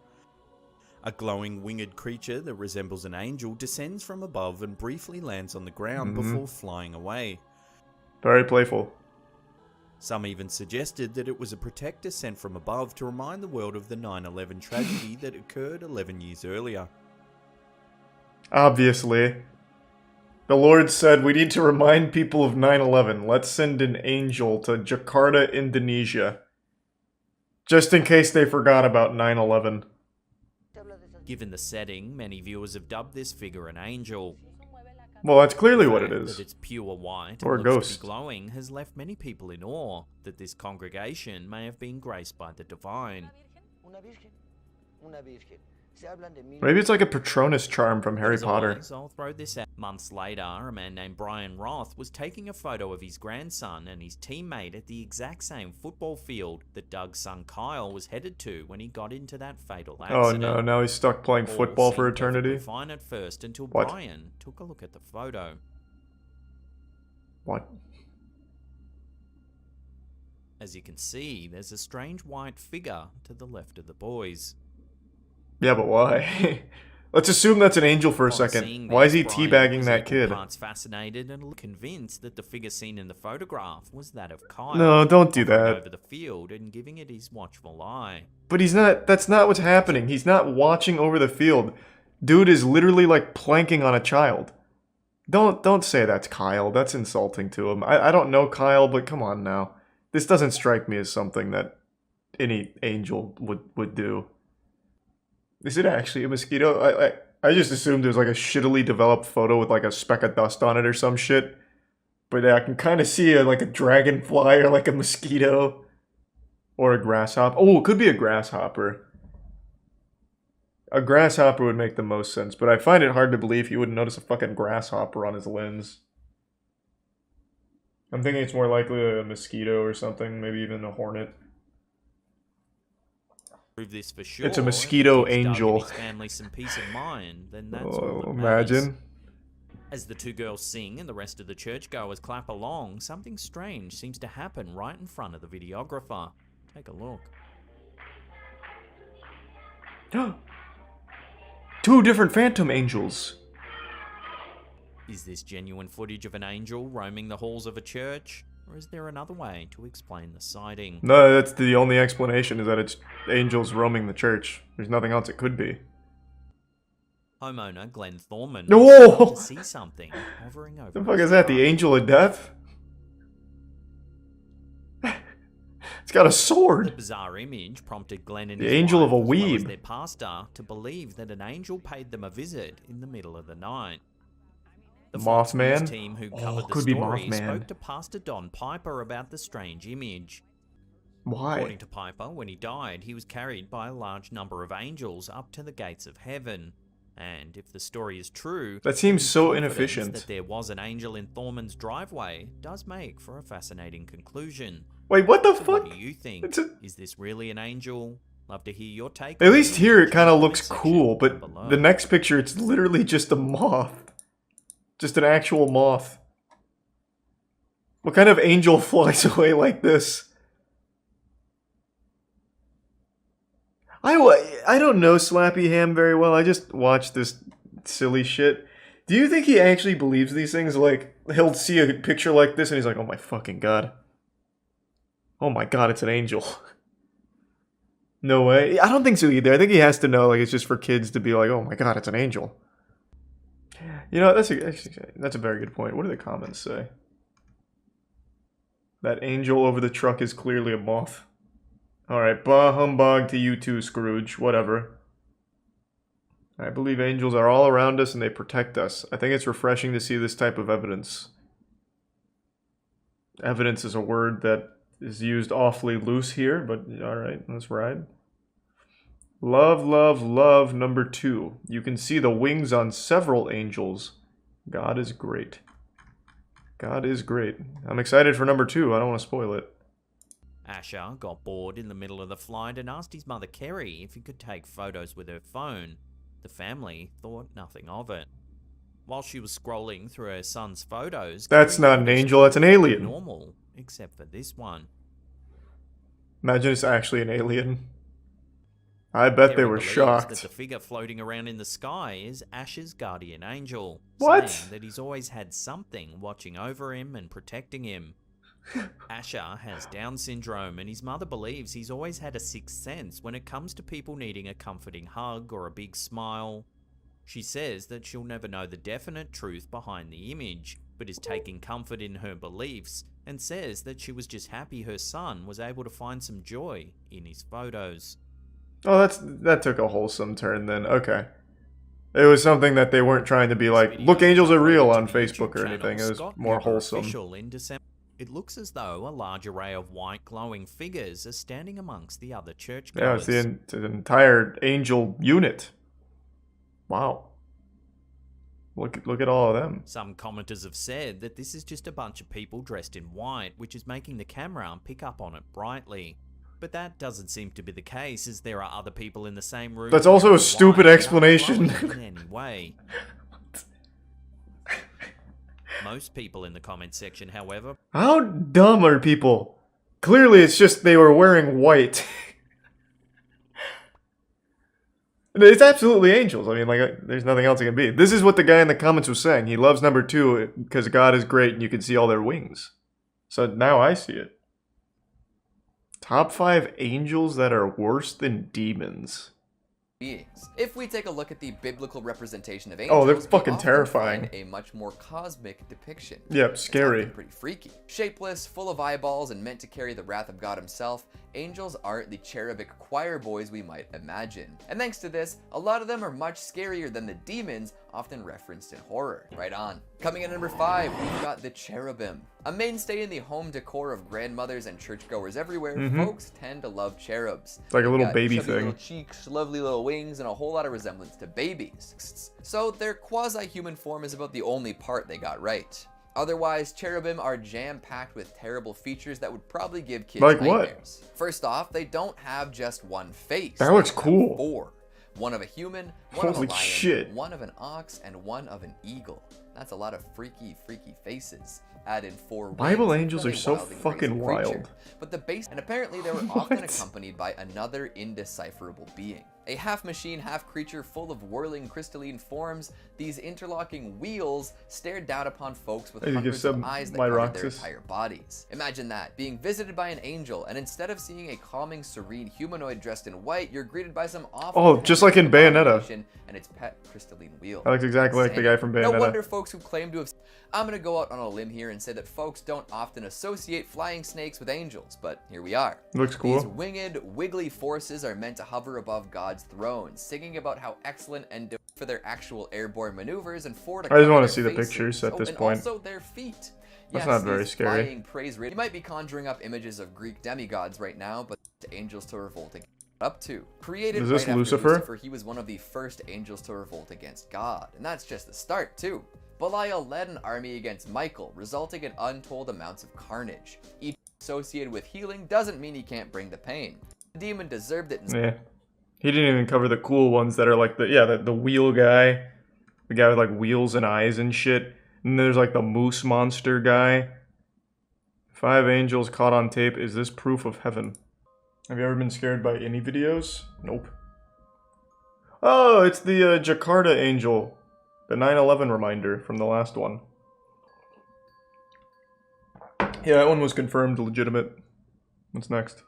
A glowing winged creature that resembles an angel descends from above and briefly lands on the ground before flying away. Very playful. Some even suggested that it was a protector sent from above to remind the world of the 9/11 tragedy that occurred 11 years earlier. Obviously. The Lord said, we need to remind people of 9/11. Let's send an angel to Jakarta, Indonesia. Just in case they forgot about 9/11. Given the setting, many viewers have dubbed this figure an angel. Well, that's clearly what it The fact is. that it's pure white Or a and looks ghost. to be glowing has left many people in awe that this congregation may have been graced by the divine. Maybe it's like a Patronus charm from Harry As Potter. always, I'll throw this out. Months later, a man named Brian Roth was taking a photo of his grandson and his teammate at the exact same football field that Doug's son Kyle was headed to when he got into that fatal accident. Oh no, now he's stuck playing All football for seemed perfectly eternity? fine at first until What? Brian took a look at the photo. What? As you can see, there's a strange white figure to the left of the boys. Yeah, but why? Let's assume that's an angel for a Upon second. seeing Why is this, he Brian teabagging was that equal kid? parts fascinated and convinced that the figure seen in the photograph was that of Kyle. No, don't do hovering that. Over the field and giving it his watchful eye. But he's not, that's not what's happening. He's not watching over the field. Dude is literally like planking on a child. Don't say that's Kyle. That's insulting to him. I don't know Kyle, but come on now. This doesn't strike me as something that any angel would do. Is it actually a mosquito? I just assumed there's like a shittily developed photo with like a speck of dust on it or some shit. But I can kind of see like a dragonfly or like a mosquito. Or a grasshopper. Oh, it could be a grasshopper. A grasshopper would make the most sense, but I find it hard to believe he wouldn't notice a fucking grasshopper on his lens. I'm thinking it's more likely a mosquito or something, maybe even a hornet. Prove this for sure. It's a mosquito If it gives Doug angel. and his family some peace of mind, then that's all that matters. Imagine. As the two girls sing and the rest of the churchgoers clap along, something strange seems to happen right in front of the videographer. Take a look. Two different phantom angels. Is this genuine footage of an angel roaming the halls of a church? Or is there another way to explain the sighting? No, that's the only explanation, is that it's angels roaming the church. There's nothing else it could be. Homeowner Glenn Thorman Whoa! started to see something hovering over The fuck his is that? The truck. angel of death? It's got a The sword. bizarre image prompted Glenn and The his angel wife, of a as well as weeb. their pastor, to believe that an angel paid them a visit in the middle of the night. The Fox Mothman? News team who Oh, covered the could be story Mothman. spoke to Pastor Don Piper about the strange image. Why? According to Piper, when he died, he was carried by a large number of angels up to the gates of heaven. And if the story is true, That seems his so confidence inefficient. that there was an angel in Thorman's driveway does make for a fascinating conclusion. Wait, what the So fuck? what do you think? It's a- Is this really an angel? Love to hear your take. At on least it. here it kind of Comment looks section cool, down but below. the next picture, it's literally just a moth. Just an actual moth. What kind of angel flies away like this? I don't know Slappy Ham very well. I just watched this silly shit. Do you think he actually believes these things? Like, he'll see a picture like this and he's like, oh my fucking god. Oh my god, it's an angel. No way. I don't think so either. I think he has to know, like, it's just for kids to be like, oh my god, it's an angel. You know, that's a very good point. What do the comments say? That angel over the truck is clearly a moth. Alright, bah humbug to you too, Scrooge. Whatever. I believe angels are all around us and they protect us. I think it's refreshing to see this type of evidence. Evidence is a word that is used awfully loose here, but alright, let's ride. Love, love, love, number 2. You can see the wings on several angels. God is great. God is great. I'm excited for number 2. I don't want to spoil it. Asher got bored in the middle of the flight and asked his mother Kerry if he could take photos with her phone. The family thought nothing of it. While she was scrolling through her son's photos... That's not an angel, that's an alien. Normal, except for this one. Imagine it's actually an alien. I bet they were shocked. That the figure floating around in the sky is Asher's guardian angel. What? Saying that he's always had something watching over him and protecting him. Asher has Down syndrome and his mother believes he's always had a sixth sense when it comes to people needing a comforting hug or a big smile. She says that she'll never know the definite truth behind the image, but is taking comfort in her beliefs and says that she was just happy her son was able to find some joy in his photos. Oh, that took a wholesome turn then. Okay. It was something that they weren't trying to be like, look, angels are real on Facebook or anything. It was more wholesome. It looks as though a large array of white glowing figures are standing amongst the other churchgoers. Yeah, it's the entire angel unit. Wow. Look at all of them. Some commenters have said that this is just a bunch of people dressed in white, which is making the camera pick up on it brightly. But that doesn't seem to be the case, as there are other people in the same room. That's also a stupid explanation. In any way. Most people in the comment section, however... How dumb are people? Clearly it's just they were wearing white. It's absolutely angels. I mean, like, there's nothing else it can be. This is what the guy in the comments was saying. He loves number 2 because God is great and you can see all their wings. So now I see it. Top 5 angels that are worse than demons. Beings. If we take a look at the biblical representation of angels, oh, they're fucking we often terrifying. Find a much more cosmic depiction. Yep, scary. It's pretty freaky. Shapeless, full of eyeballs, and meant to carry the wrath of God himself, angels aren't the cherubic choir boys we might imagine. And thanks to this, a lot of them are much scarier than the demons often referenced in horror. Right on. Coming in at number 5, we've got the cherubim. A mainstay in the home decor of grandmothers and churchgoers everywhere, folks tend to love cherubs. It's like a little baby chubby thing. Little cheeks, lovely little wings, and a whole lot of resemblance to babies. So their quasi-human form is about the only part they got right. Otherwise, cherubim are jam-packed with terrible features that would probably give kids nightmares. First off, they don't have just one face. That looks cool. 4. One of a human, one of a lion, shit. one of an ox, and one of an eagle. That's a lot of freaky faces. Add in 4 Bible wings, angels are so fucking wild. But the base, and apparently they were often accompanied by another indecipherable being. A half machine, half creature full of whirling crystalline forms, these interlocking wheels stared down upon folks with hundreds of eyes that covered their entire bodies. Imagine that, being visited by an angel, and instead of seeing a calming, serene humanoid dressed in white, you're greeted by some awful... Oh, just like in Bayonetta. And its pet crystalline wheel. That looks exactly like the guy from Bayonetta. No wonder folks who claim to have... I'm gonna go out on a limb here and say that folks don't often associate flying snakes with angels, but here we are. Looks cool. These winged, wiggly forces are meant to hover above God's throne, singing about how excellent and for their actual airborne maneuvers and for to I just want to see the pictures at this point. Also their feet. That's not very scary. Flying praise. You might be conjuring up images of Greek demigods right now, but angels to revolt against. Up to. Created Is this right Lucifer? After Lucifer, he was one of the first angels to revolt against God, and that's just the start too. Belial led an army against Michael, resulting in untold amounts of carnage. Each associated with healing doesn't mean he can't bring the pain. The demon deserved it. Yeah. He didn't even cover the cool ones that are like the wheel guy. The guy with like wheels and eyes and shit. And there's like the moose monster guy. 5 angels caught on tape. Is this proof of heaven? Have you ever been scared by any videos? Nope. Oh, it's the Jakarta angel. The 9/11 reminder from the last one. Yeah, that one was confirmed legitimate. What's next?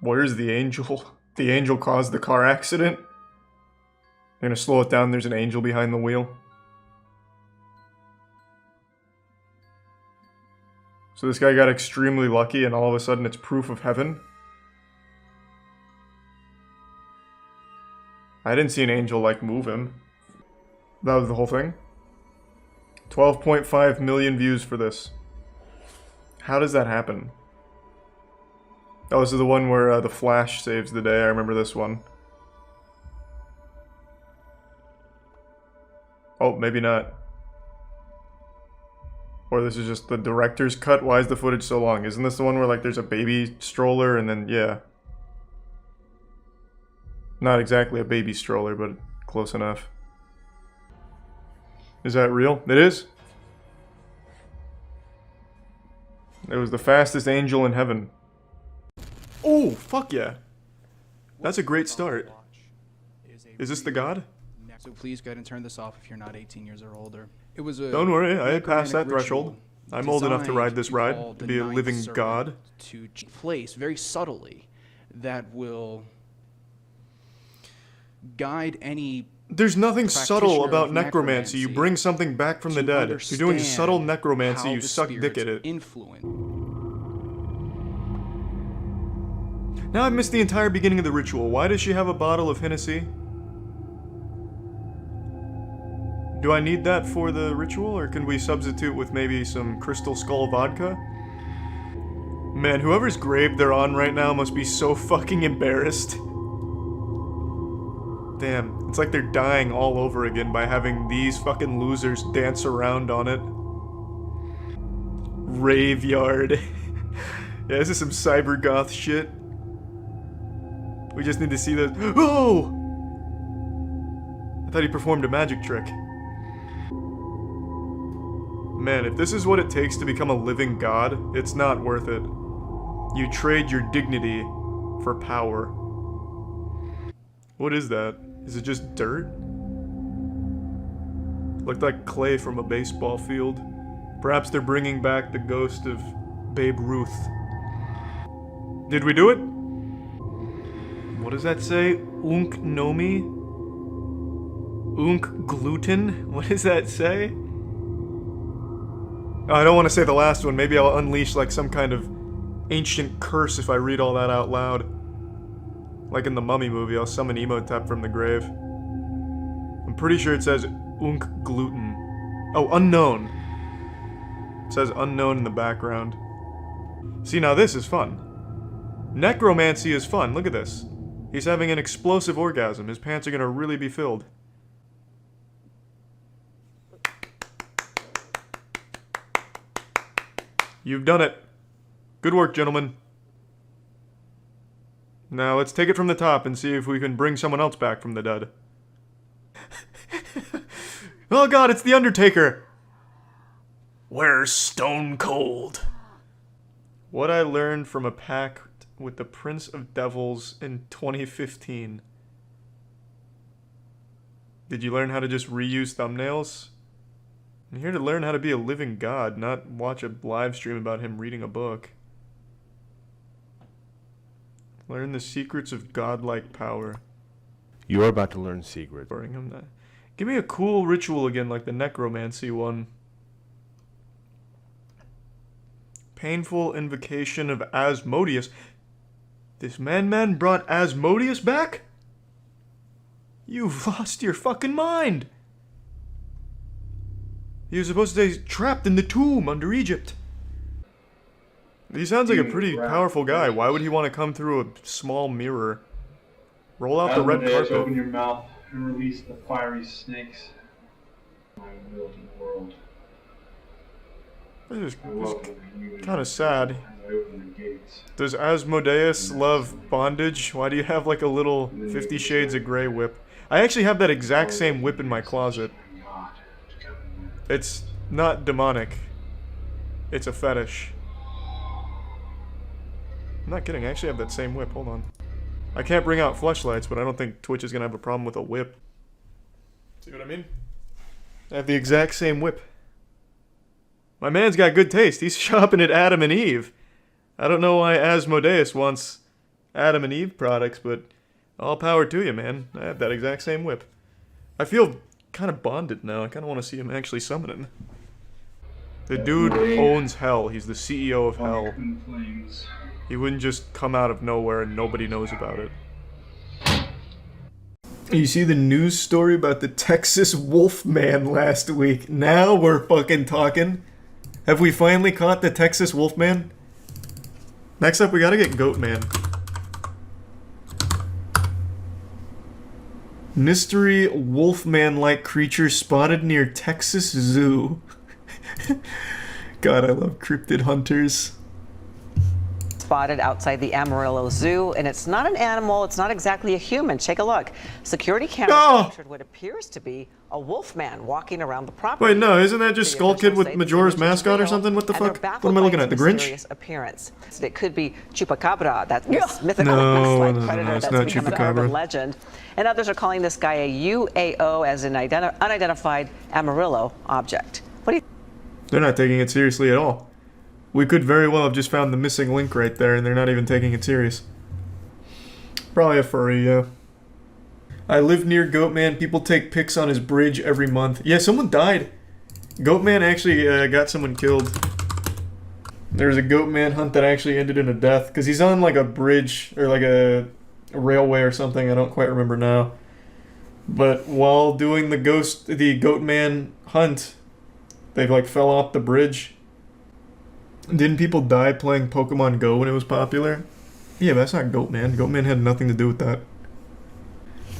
Where's the angel? The angel caused the car accident? They're gonna slow it down, there's an angel behind the wheel. So this guy got extremely lucky and all of a sudden it's proof of heaven? I didn't see an angel, like, move him. That was the whole thing? 12.5 million views for this. How does that happen? Oh, this is the one where the Flash saves the day. I remember this one. Oh, maybe not. Or this is just the director's cut? Why is the footage so long? Isn't this the one where, like, there's a baby stroller and then, yeah. Not exactly a baby stroller, but close enough. Is that real? It is? It was the fastest angel in heaven. Oh, fuck yeah. That's a great start. Is this the god? So please go ahead and turn this off if you're not 18 years or older. It was a Don't worry, I had passed that threshold. I'm old enough to ride this ride, to be a living god. To place very subtly that will guide any. There's nothing subtle about necromancy. You bring something back from the dead. If you're doing subtle necromancy, you suck dick at it. Now I've missed the entire beginning of the ritual. Why does she have a bottle of Hennessy? Do I need that for the ritual, or can we substitute with maybe some Crystal Skull vodka? Man, whoever's grave they're on right now must be so fucking embarrassed. Damn, it's like they're dying all over again by having these fucking losers dance around on it. Raveyard. Yeah, this is some cyber goth shit. We just need to see the— Oh! I thought he performed a magic trick. Man, if this is what it takes to become a living god, it's not worth it. You trade your dignity for power. What is that? Is it just dirt? Looked like clay from a baseball field. Perhaps they're bringing back the ghost of Babe Ruth. Did we do it? What does that say? Unk nomi? Unk gluten? What does that say? Oh, I don't want to say the last one. Maybe I'll unleash like some kind of ancient curse if I read all that out loud. Like in the Mummy movie, I'll summon Emotep from the grave. I'm pretty sure it says Unk gluten. Oh, unknown. It says unknown in the background. See, now this is fun. Necromancy is fun. Look at this. He's having an explosive orgasm. His pants are gonna really be filled. You've done it. Good work, gentlemen. Now let's take it from the top and see if we can bring someone else back from the dead. Oh god, it's the Undertaker! Where's Stone Cold? What I learned from a pact with the Prince of Devils in 2015. Did you learn how to just reuse thumbnails? I'm here to learn how to be a living god, not watch a live stream about him reading a book. Learn the secrets of godlike power. You're about to learn secrets. Give me a cool ritual again, like the necromancy one. Painful invocation of Asmodeus. This man brought Asmodeus back? You've lost your fucking mind. He was supposed to stay trapped in the tomb under Egypt. He sounds like a pretty powerful guy. Why would he want to come through a small mirror? Roll out the red carpet. Open your mouth and release the fiery snakes. My will to the world. This is kind of sad. Does Asmodeus love bondage? Why do you have like a little 50 Shades of Grey whip? I actually have that exact same whip in my closet. It's not demonic. It's a fetish. I'm not kidding, I actually have that same whip, hold on. I can't bring out fleshlights, but I don't think Twitch is gonna have a problem with a whip. See what I mean? I have the exact same whip. My man's got good taste. He's shopping at Adam and Eve. I don't know why Asmodeus wants Adam and Eve products, but all power to you, man. I have that exact same whip. I feel kind of bonded now. I kind of want to see him actually summoning. The dude owns hell. He's the CEO of hell. He wouldn't just come out of nowhere and nobody knows about it. You see the news story about the Texas Wolfman last week? Now we're fucking talking. Have we finally caught the Texas Wolfman? Next up, we gotta get Goatman. Mystery Wolfman-like creature spotted near Texas Zoo. God, I love cryptid hunters. Spotted outside the Amarillo Zoo, and it's not an animal, it's not exactly a human. Take a look. Security cameras captured what appears to be a wolfman walking around the property. Wait, no, isn't that just Skull Kid with Majora's mascot or something? What the fuck? What am I looking at? The Grinch? Appearance. It could be Chupacabra, that's this mythical predator that's become an urban legend. And others are calling this guy a UAO, as an unidentified Amarillo object. What do you? They're not taking it seriously at all. We could very well have just found the missing link right there, and they're not even taking it serious. Probably a furry, yeah. I live near Goatman. People take pics on his bridge every month. Yeah, someone died. Goatman actually got someone killed. There was a Goatman hunt that actually ended in a death, because he's on like a bridge, or like a railway or something, I don't quite remember now. But while doing the Goatman hunt, they like fell off the bridge. Didn't people die playing Pokemon Go when it was popular? Yeah, but that's not Goatman. Goatman had nothing to do with that.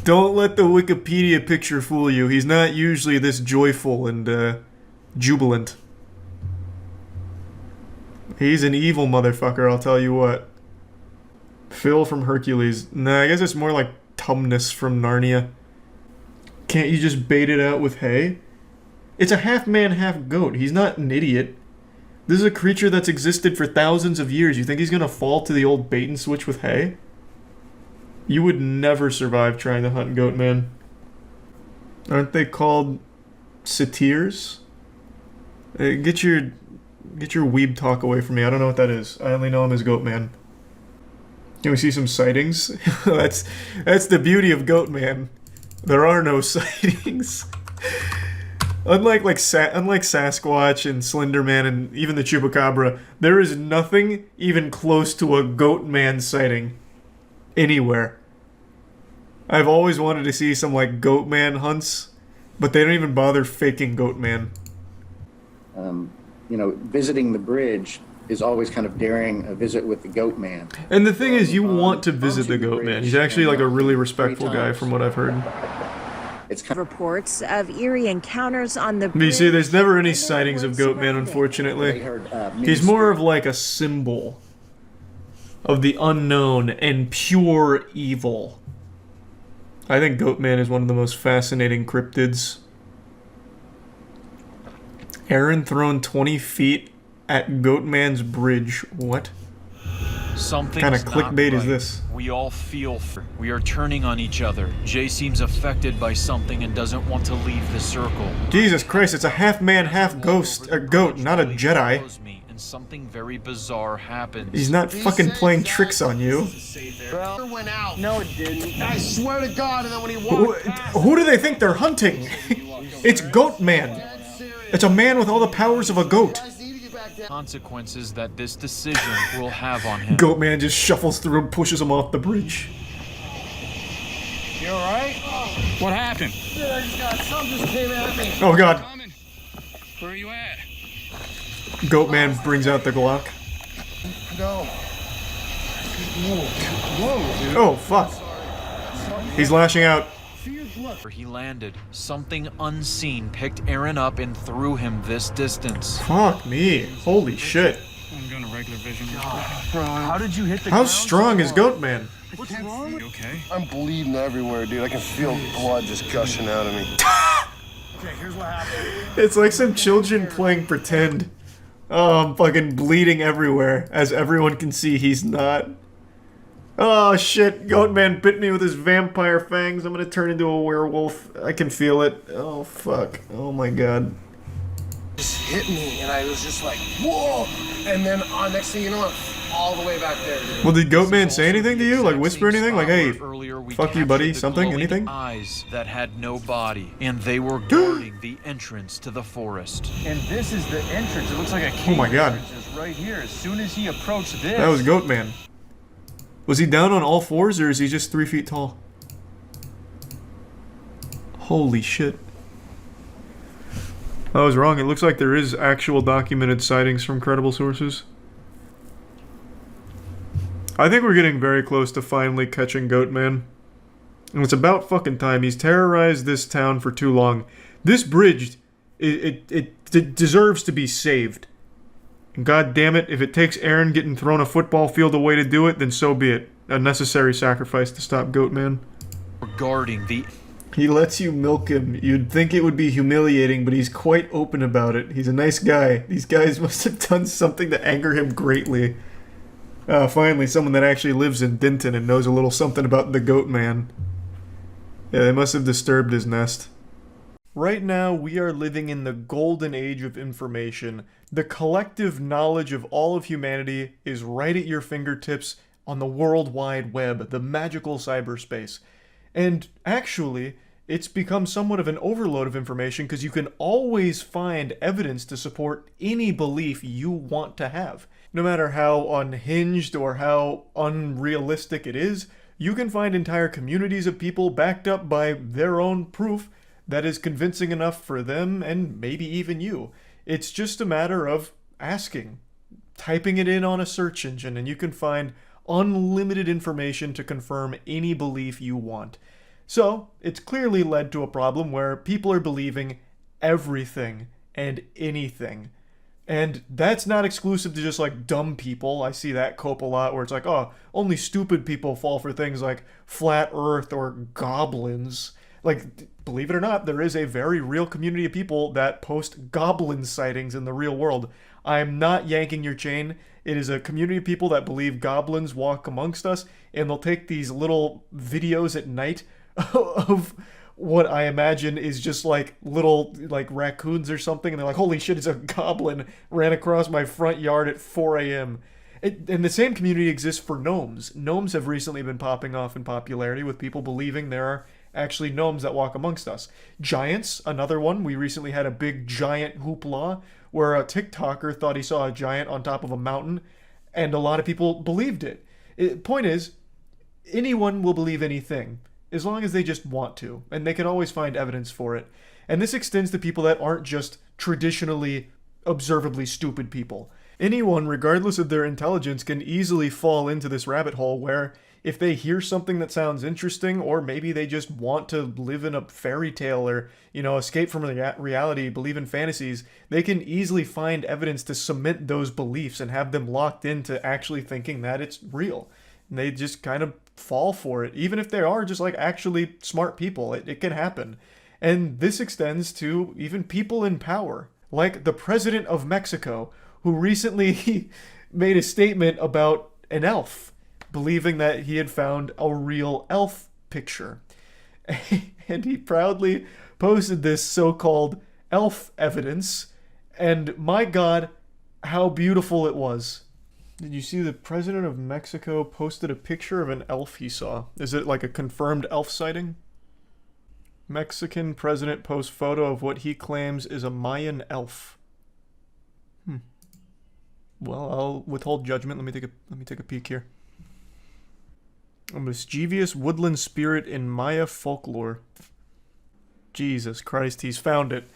Don't let the Wikipedia picture fool you. He's not usually this joyful and jubilant. He's an evil motherfucker, I'll tell you what. Phil from Hercules. Nah, I guess it's more like Tumnus from Narnia. Can't you just bait it out with hay? It's a half man, half goat. He's not an idiot. This is a creature that's existed for thousands of years. You think he's gonna fall to the old bait and switch with hay? You would never survive trying to hunt Goatman. Aren't they called satyrs? Get your weeb talk away from me. I don't know what that is. I only know him as Goatman. Can we see some sightings? That's the beauty of Goatman. There are no sightings. Unlike Sasquatch and Slenderman and even the Chupacabra, there is nothing even close to a Goatman sighting anywhere. I've always wanted to see some like Goatman hunts, but they don't even bother faking Goatman. You know, visiting the bridge is always kind of daring a visit with the Goatman. And the thing is, you want to visit the Goatman. He's actually like a really respectful guy from what I've heard. It's kind of reports of eerie encounters on the bridge. You see, there's never any sightings of Goatman, unfortunately. He's more of like a symbol of the unknown and pure evil. I think Goatman is one of the most fascinating cryptids. Aaron thrown 20 feet at Goatman's bridge. What? Something's kind of clickbait not is this? We all feel we are turning on each other. Jay seems affected by something and doesn't want to leave the circle. Jesus Christ, it's a half man, half ghost, a goat, not a Jedi. And something very bizarre happens. He's not fucking playing tricks on you. Went out. No, it didn't. I swear to God, and then when he walked past, who do they think they're hunting? It's Goatman. It's a man with all the powers of a goat. Consequences that this decision will have on him. Goatman just shuffles through and pushes him off the bridge. You alright? What happened? Dude, I just got something just came at me. Oh God. Where are you at? Goatman brings out the Glock. No. Whoa, dude. Oh fuck. He's lashing out. Where he landed, something unseen picked Aaron up and threw him this distance. Fuck me. Holy shit. I'm going to regular vision. How did you hit the How ground strong so is hard? Goatman? What's wrong? You okay? I'm bleeding everywhere, dude. I can feel blood just gushing out of me. Okay, here's what happened. It's like some children playing pretend. Oh, I'm fucking bleeding everywhere. As everyone can see, he's not. Oh shit, Goatman bit me with his vampire fangs. I'm gonna turn into a werewolf. I can feel it. Oh fuck. Oh my god. Just hit me, and I was just like, whoa! And then next thing you know, I'm all the way back there, dude. Well, did Goatman say anything to you? Like whisper anything? Like, hey, fuck you, buddy, something? Anything? Eyes that had no body, and they were guarding the entrance to the forest. And this is the entrance. It looks like a cave. Oh my god. Entrance is right here. As soon as he approached this. That was Goatman. Was he down on all fours, or is he just 3 feet tall? Holy shit. I was wrong. It looks like there is actual documented sightings from credible sources. I think we're getting very close to finally catching Goatman. And it's about fucking time. He's terrorized this town for too long. This bridge, it deserves to be saved. And god damn it, if it takes Aaron getting thrown a football field away to do it, then so be it. A necessary sacrifice to stop Goatman. Guarding the... He lets you milk him. You'd think it would be humiliating, but he's quite open about it. He's a nice guy. These guys must have done something to anger him greatly. Finally, someone that actually lives in Denton and knows a little something about the Goatman. Yeah, they must have disturbed his nest. Right now, we are living in the golden age of information. The collective knowledge of all of humanity is right at your fingertips on the World Wide Web, the magical cyberspace. And actually, it's become somewhat of an overload of information because you can always find evidence to support any belief you want to have. No matter how unhinged or how unrealistic it is, you can find entire communities of people backed up by their own proof that is convincing enough for them and maybe even you. It's just a matter of asking, typing it in on a search engine, and you can find unlimited information to confirm any belief you want. So, it's clearly led to a problem where people are believing everything and anything. And that's not exclusive to just like dumb people. I see that cope a lot where it's like, oh, only stupid people fall for things like flat earth or goblins. Like, believe it or not, there is a very real community of people that post goblin sightings in the real world. I'm not yanking your chain. It is a community of people that believe goblins walk amongst us, and they'll take these little videos at night of what I imagine is just like little like raccoons or something, and they're like, holy shit, it's a goblin ran across my front yard at 4 a.m. And the same community exists for gnomes. Gnomes have recently been popping off in popularity with people believing there are actually gnomes that walk amongst us. Giants, another one. We recently had a big giant hoopla where a TikToker thought he saw a giant on top of a mountain, and a lot of people believed it. Point is, anyone will believe anything, as long as they just want to, and they can always find evidence for it. And this extends to people that aren't just traditionally, observably stupid people. Anyone, regardless of their intelligence, can easily fall into this rabbit hole where if they hear something that sounds interesting, or maybe they just want to live in a fairy tale or, escape from reality, believe in fantasies, they can easily find evidence to cement those beliefs and have them locked into actually thinking that it's real. And they just kind of fall for it, even if they are just like actually smart people. It can happen. And this extends to even people in power, like the president of Mexico, who recently made a statement about an elf, believing that he had found a real elf picture. And he proudly posted this so-called elf evidence, and my god, how beautiful it was. Did you see the president of Mexico posted a picture of an elf he saw? Is it like a confirmed elf sighting? Mexican president posts photo of what he claims is a Mayan elf. Well, I'll withhold judgment. Let me take a peek here. A mischievous woodland spirit in Maya folklore. Jesus Christ, he's found it.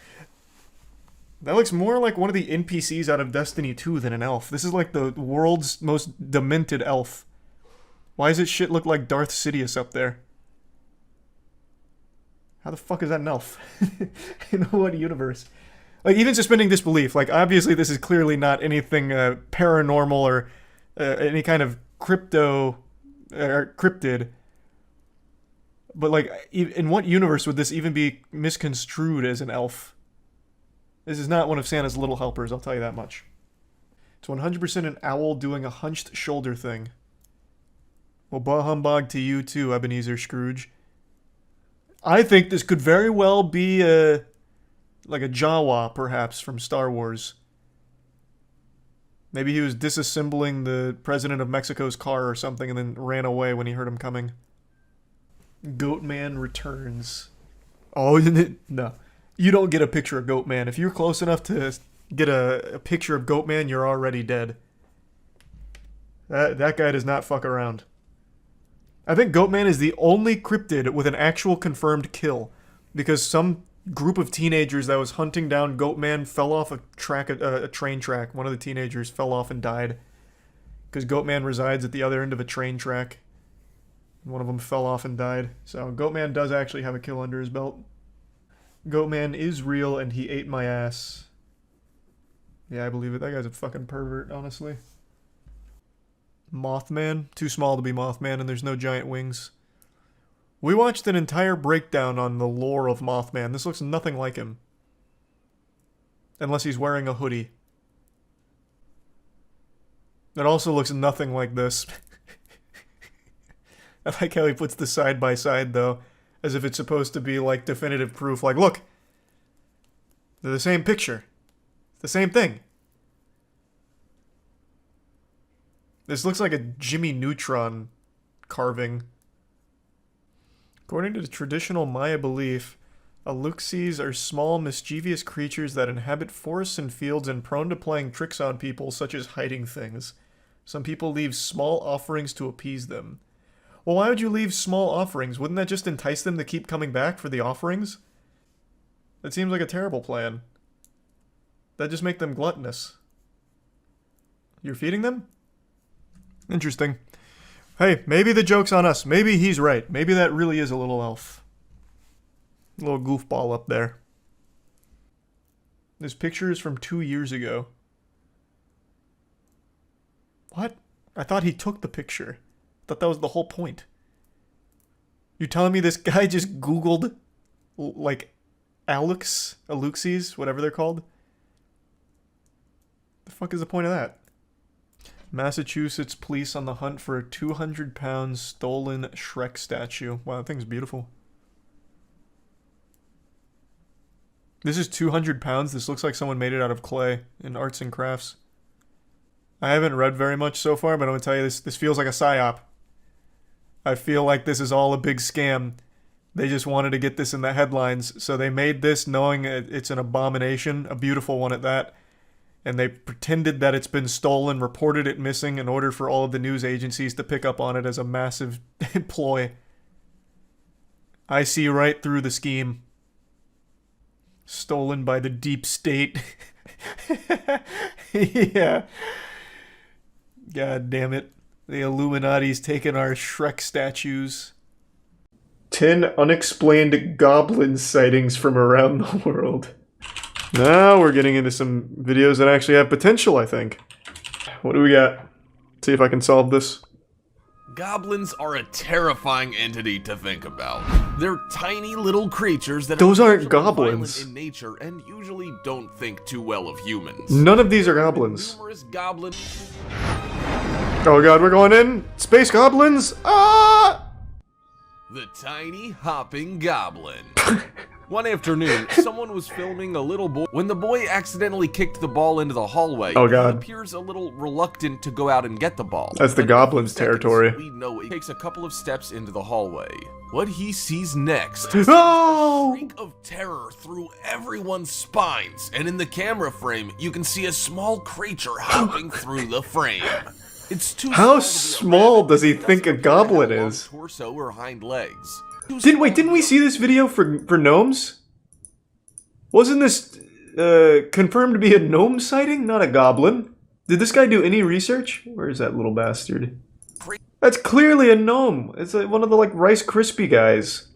That looks more like one of the NPCs out of Destiny 2 than an elf. This is like the world's most demented elf. Why does it shit look like Darth Sidious up there? How the fuck is that an elf? In what universe? Like, even suspending disbelief, like, obviously this is clearly not anything paranormal or any kind of cryptid. But, like, in what universe would this even be misconstrued as an elf? This is not one of Santa's little helpers, I'll tell you that much. It's 100% an owl doing a hunched shoulder thing. Well, bah humbug to you too, Ebenezer Scrooge. I think this could very well be like a Jawa, perhaps, from Star Wars. Maybe he was disassembling the president of Mexico's car or something and then ran away when he heard him coming. Goatman returns. Oh, no. You don't get a picture of Goatman. If you're close enough to get a picture of Goatman, you're already dead. That guy does not fuck around. I think Goatman is the only cryptid with an actual confirmed kill, because some group of teenagers that was hunting down Goatman fell off a train track. One of the teenagers fell off and died because Goatman resides at the other end of a train track. One of them fell off and died. So Goatman does actually have a kill under his belt. Goatman is real and he ate my ass. Yeah, I believe it. That guy's a fucking pervert, honestly. Mothman? Too small to be Mothman, and there's no giant wings. We watched an entire breakdown on the lore of Mothman. This looks nothing like him. Unless he's wearing a hoodie. It also looks nothing like this. I like how he puts the side by side, though, as if it's supposed to be, like, definitive proof. Like, look! They're the same picture. It's the same thing. This looks like a Jimmy Neutron carving. According to the traditional Maya belief, Aluxes are small, mischievous creatures that inhabit forests and fields and prone to playing tricks on people, such as hiding things. Some people leave small offerings to appease them. Well, why would you leave small offerings? Wouldn't that just entice them to keep coming back for the offerings? That seems like a terrible plan. That'd just make them gluttonous. You're feeding them? Interesting. Hey, maybe the joke's on us. Maybe he's right. Maybe that really is a little elf. A little goofball up there. This picture is from 2 years ago. What? I thought he took the picture. I thought that was the whole point. You're telling me this guy just Googled, like, Aluxes, whatever they're called? The fuck is the point of that? Massachusetts police on the hunt for a 200-pound stolen Shrek statue. Wow, that thing's beautiful. This is 200 pounds. This looks like someone made it out of clay in arts and crafts. I haven't read very much so far, but I'm going to tell you this feels like a psyop. I feel like this is all a big scam. They just wanted to get this in the headlines, so they made this knowing it's an abomination, a beautiful one at that. And they pretended that it's been stolen, reported it missing in order for all of the news agencies to pick up on it as a massive ploy. I see right through the scheme. Stolen by the deep state. Yeah. God damn it. The Illuminati's taking our Shrek statues. 10 unexplained goblin sightings from around the world. Now we're getting into some videos that actually have potential, I think. What do we got? See if I can solve this. Goblins are a terrifying entity to think about. They're tiny little creatures that Those are aren't goblins. violent in nature and usually don't think too well of humans. None of these are goblins. Numerous goblins. Oh god, we're going in! Space goblins! Ah! The tiny hopping goblin. One afternoon, someone was filming a little boy. When the boy accidentally kicked the ball into the hallway, oh god, he appears a little reluctant to go out and get the ball. That's the goblin's territory. We know it takes a couple of steps into the hallway. What he sees next oh! a shriek of terror through everyone's spines, and in the camera frame, you can see a small creature hopping through the frame. It's too How small does he think a goblin is? Torso or hind legs. Didn't we see this video for gnomes? Wasn't this confirmed to be a gnome sighting, not a goblin? Did this guy do any research? Where's that little bastard? That's clearly a gnome. It's like one of the like Rice Krispie guys.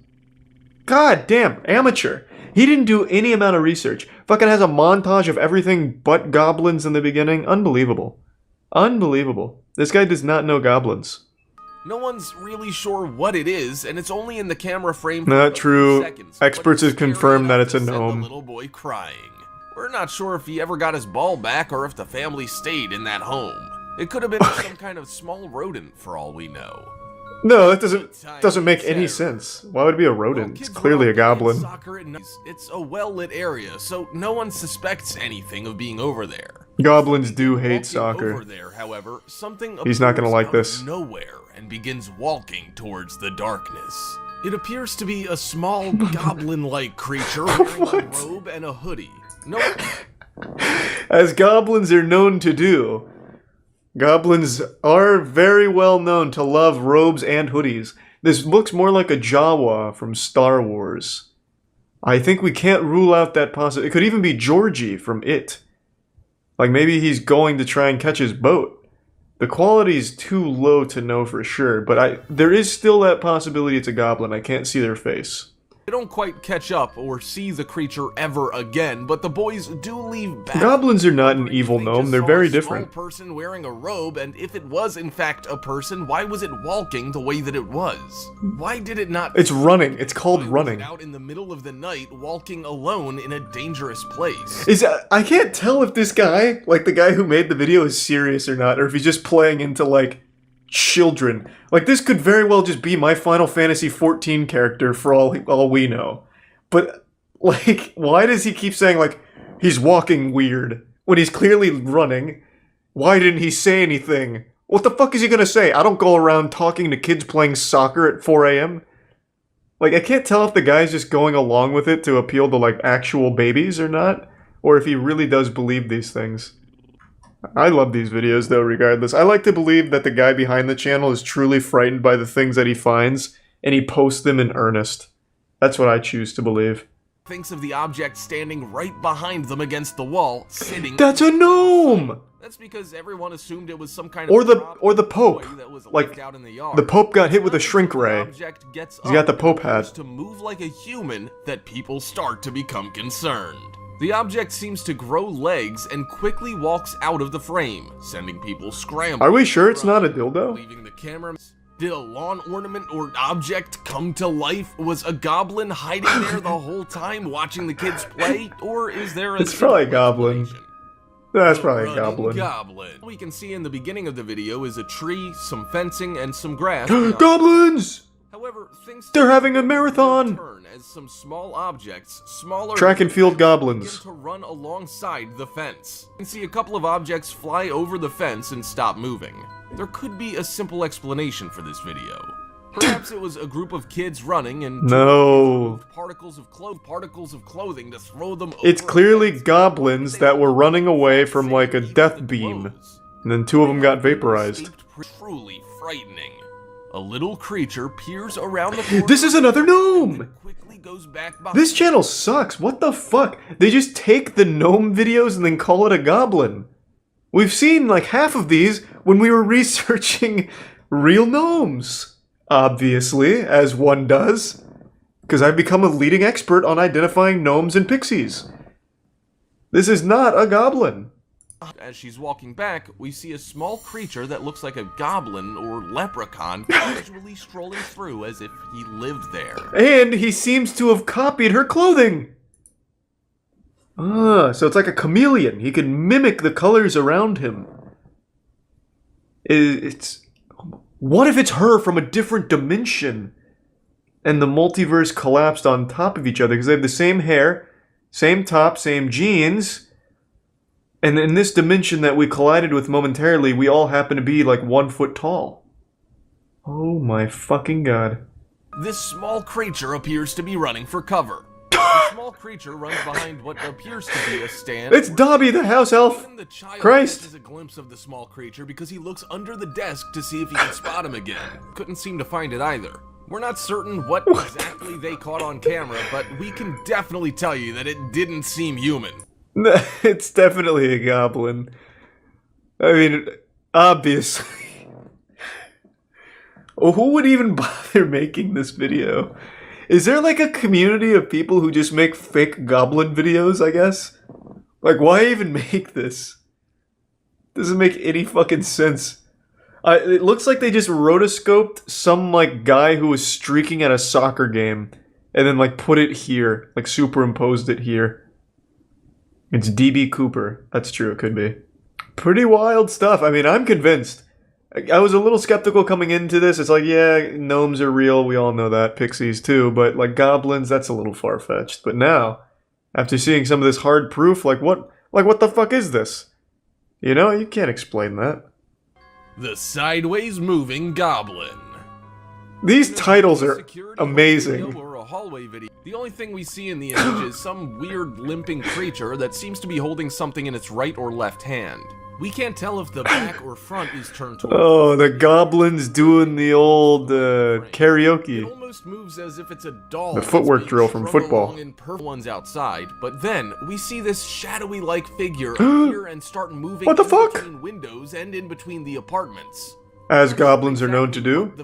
God damn, amateur. He didn't do any amount of research. Fucking has a montage of everything but goblins in the beginning. Unbelievable. Unbelievable. This guy does not know goblins. No one's really sure what it is, and it's only in the camera frame for not true. seconds. Experts have confirmed that it's a gnome. The little boy crying. We're not sure if he ever got his ball back or if the family stayed in that home. It could have been some kind of small rodent for all we know. No, that doesn't make any sense. Why would it be a rodent? It's clearly a goblin. It's a well-lit area, so no one suspects anything of being over there. Goblins do hate soccer. Over there, however, something He's not gonna like appears this. out of nowhere and begins walking towards the darkness. It appears to be a small goblin-like creature wearing a robe and a hoodie. No. As goblins are known to do. Goblins are very well known to love robes and hoodies. This looks more like a Jawa from Star Wars. I think we can't rule out that possibility. It could even be Georgie from It. Like maybe he's going to try and catch his boat. The quality is too low to know for sure, but there is still that possibility it's a goblin. I can't see their face. They don't quite catch up or see the creature ever again, but the boys do leave back. Goblins are not an evil gnome, they're very different. Small person wearing a robe, and if it was in fact a person, why was it walking the way that it was? Why did it not? It's running. It's called running. Out in the middle of the night, walking alone in a dangerous place. I can't tell if this guy, like the guy who made the video, is serious or not, or if he's just playing into like children. Like this could very well just be my Final Fantasy XIV character for all we know. But like, why does he keep saying like he's walking weird when he's clearly running? Why didn't he say anything? What the fuck is he gonna say? I don't go around talking to kids playing soccer at 4 a.m. Like, I can't tell if the guy's just going along with it to appeal to like actual babies or not, or if he really does believe these things. I love these videos though, regardless. I like to believe that the guy behind the channel is truly frightened by the things that he finds, and he posts them in earnest. That's what I choose to believe. Thinks of the object standing right behind them against the wall, sitting. That's a gnome! That's because everyone assumed it was some kind of or the Pope. Like, the Pope got hit with a shrink ray. He's got the Pope hat. To move like a human, that people start to become concerned. The object seems to grow legs and quickly walks out of the frame, sending people scrambling. Are we sure it's not a dildo? Leaving the camera. Did a lawn ornament or object come to life? Was a goblin hiding there the whole time watching the kids play? Or is there a... It's probably a goblin. That's probably a goblin. We can see in the beginning of the video is a tree, some fencing, and some grass. Goblins! However, they're having a marathon! As some small objects, smaller track and field goblins, begin to run alongside the fence. You can see a couple of objects fly over the fence and stop moving. There could be a simple explanation for this video. Perhaps it was a group of kids running and particles of clothing to throw them over. It's clearly goblins that were running away from like a death beam, and then two of them got vaporized. Truly frightening. A little creature peers around the corner. This is another gnome! This channel sucks. What the fuck? They just take the gnome videos and then call it a goblin. We've seen like half of these when we were researching real gnomes. Obviously, as one does. Because I've become a leading expert on identifying gnomes and pixies. This is not a goblin. As she's walking back, we see a small creature that looks like a goblin or leprechaun casually strolling through as if he lived there. And he seems to have copied her clothing! Ah, so it's like a chameleon. He can mimic the colors around him. What if it's her from a different dimension? And the multiverse collapsed on top of each other because they have the same hair, same top, same jeans. And in this dimension that we collided with momentarily, we all happen to be like 1 foot tall. Oh my fucking god. This small creature appears to be running for cover. The small creature runs behind what appears to be a stand. It's Dobby the house elf! Even the child Christ! catches a glimpse of the small creature because he looks under the desk to see if he can spot him again. Couldn't seem to find it either. We're not certain what exactly they caught on camera, but we can definitely tell you that it didn't seem human. It's definitely a goblin. I mean, obviously. Who would even bother making this video? Is there like a community of people who just make fake goblin videos, I guess? Like, why even make this? Doesn't make any fucking sense. It looks like they just rotoscoped some like guy who was streaking at a soccer game and then like put it here, like superimposed it here. It's DB Cooper. That's true, it could be. Pretty wild stuff. I mean, I'm convinced. I was a little skeptical coming into this. It's like, yeah, gnomes are real. We all know that. Pixies too. But like goblins, that's a little far-fetched. But now, after seeing some of this hard proof, like what the fuck is this? You know, you can't explain that. The sideways moving goblin. These titles are amazing. Or a hallway video. The only thing we see in the image is some weird limping creature that seems to be holding something in its right or left hand. We can't tell if the back or front is turned towards. Oh, the goblins doing the old karaoke. It almost moves as if it's a doll. The footwork drill from football. Ones outside, but then we see this shadowy-like figure appear and start moving what the fuck? between windows and in between the apartments. As goblins are known to do.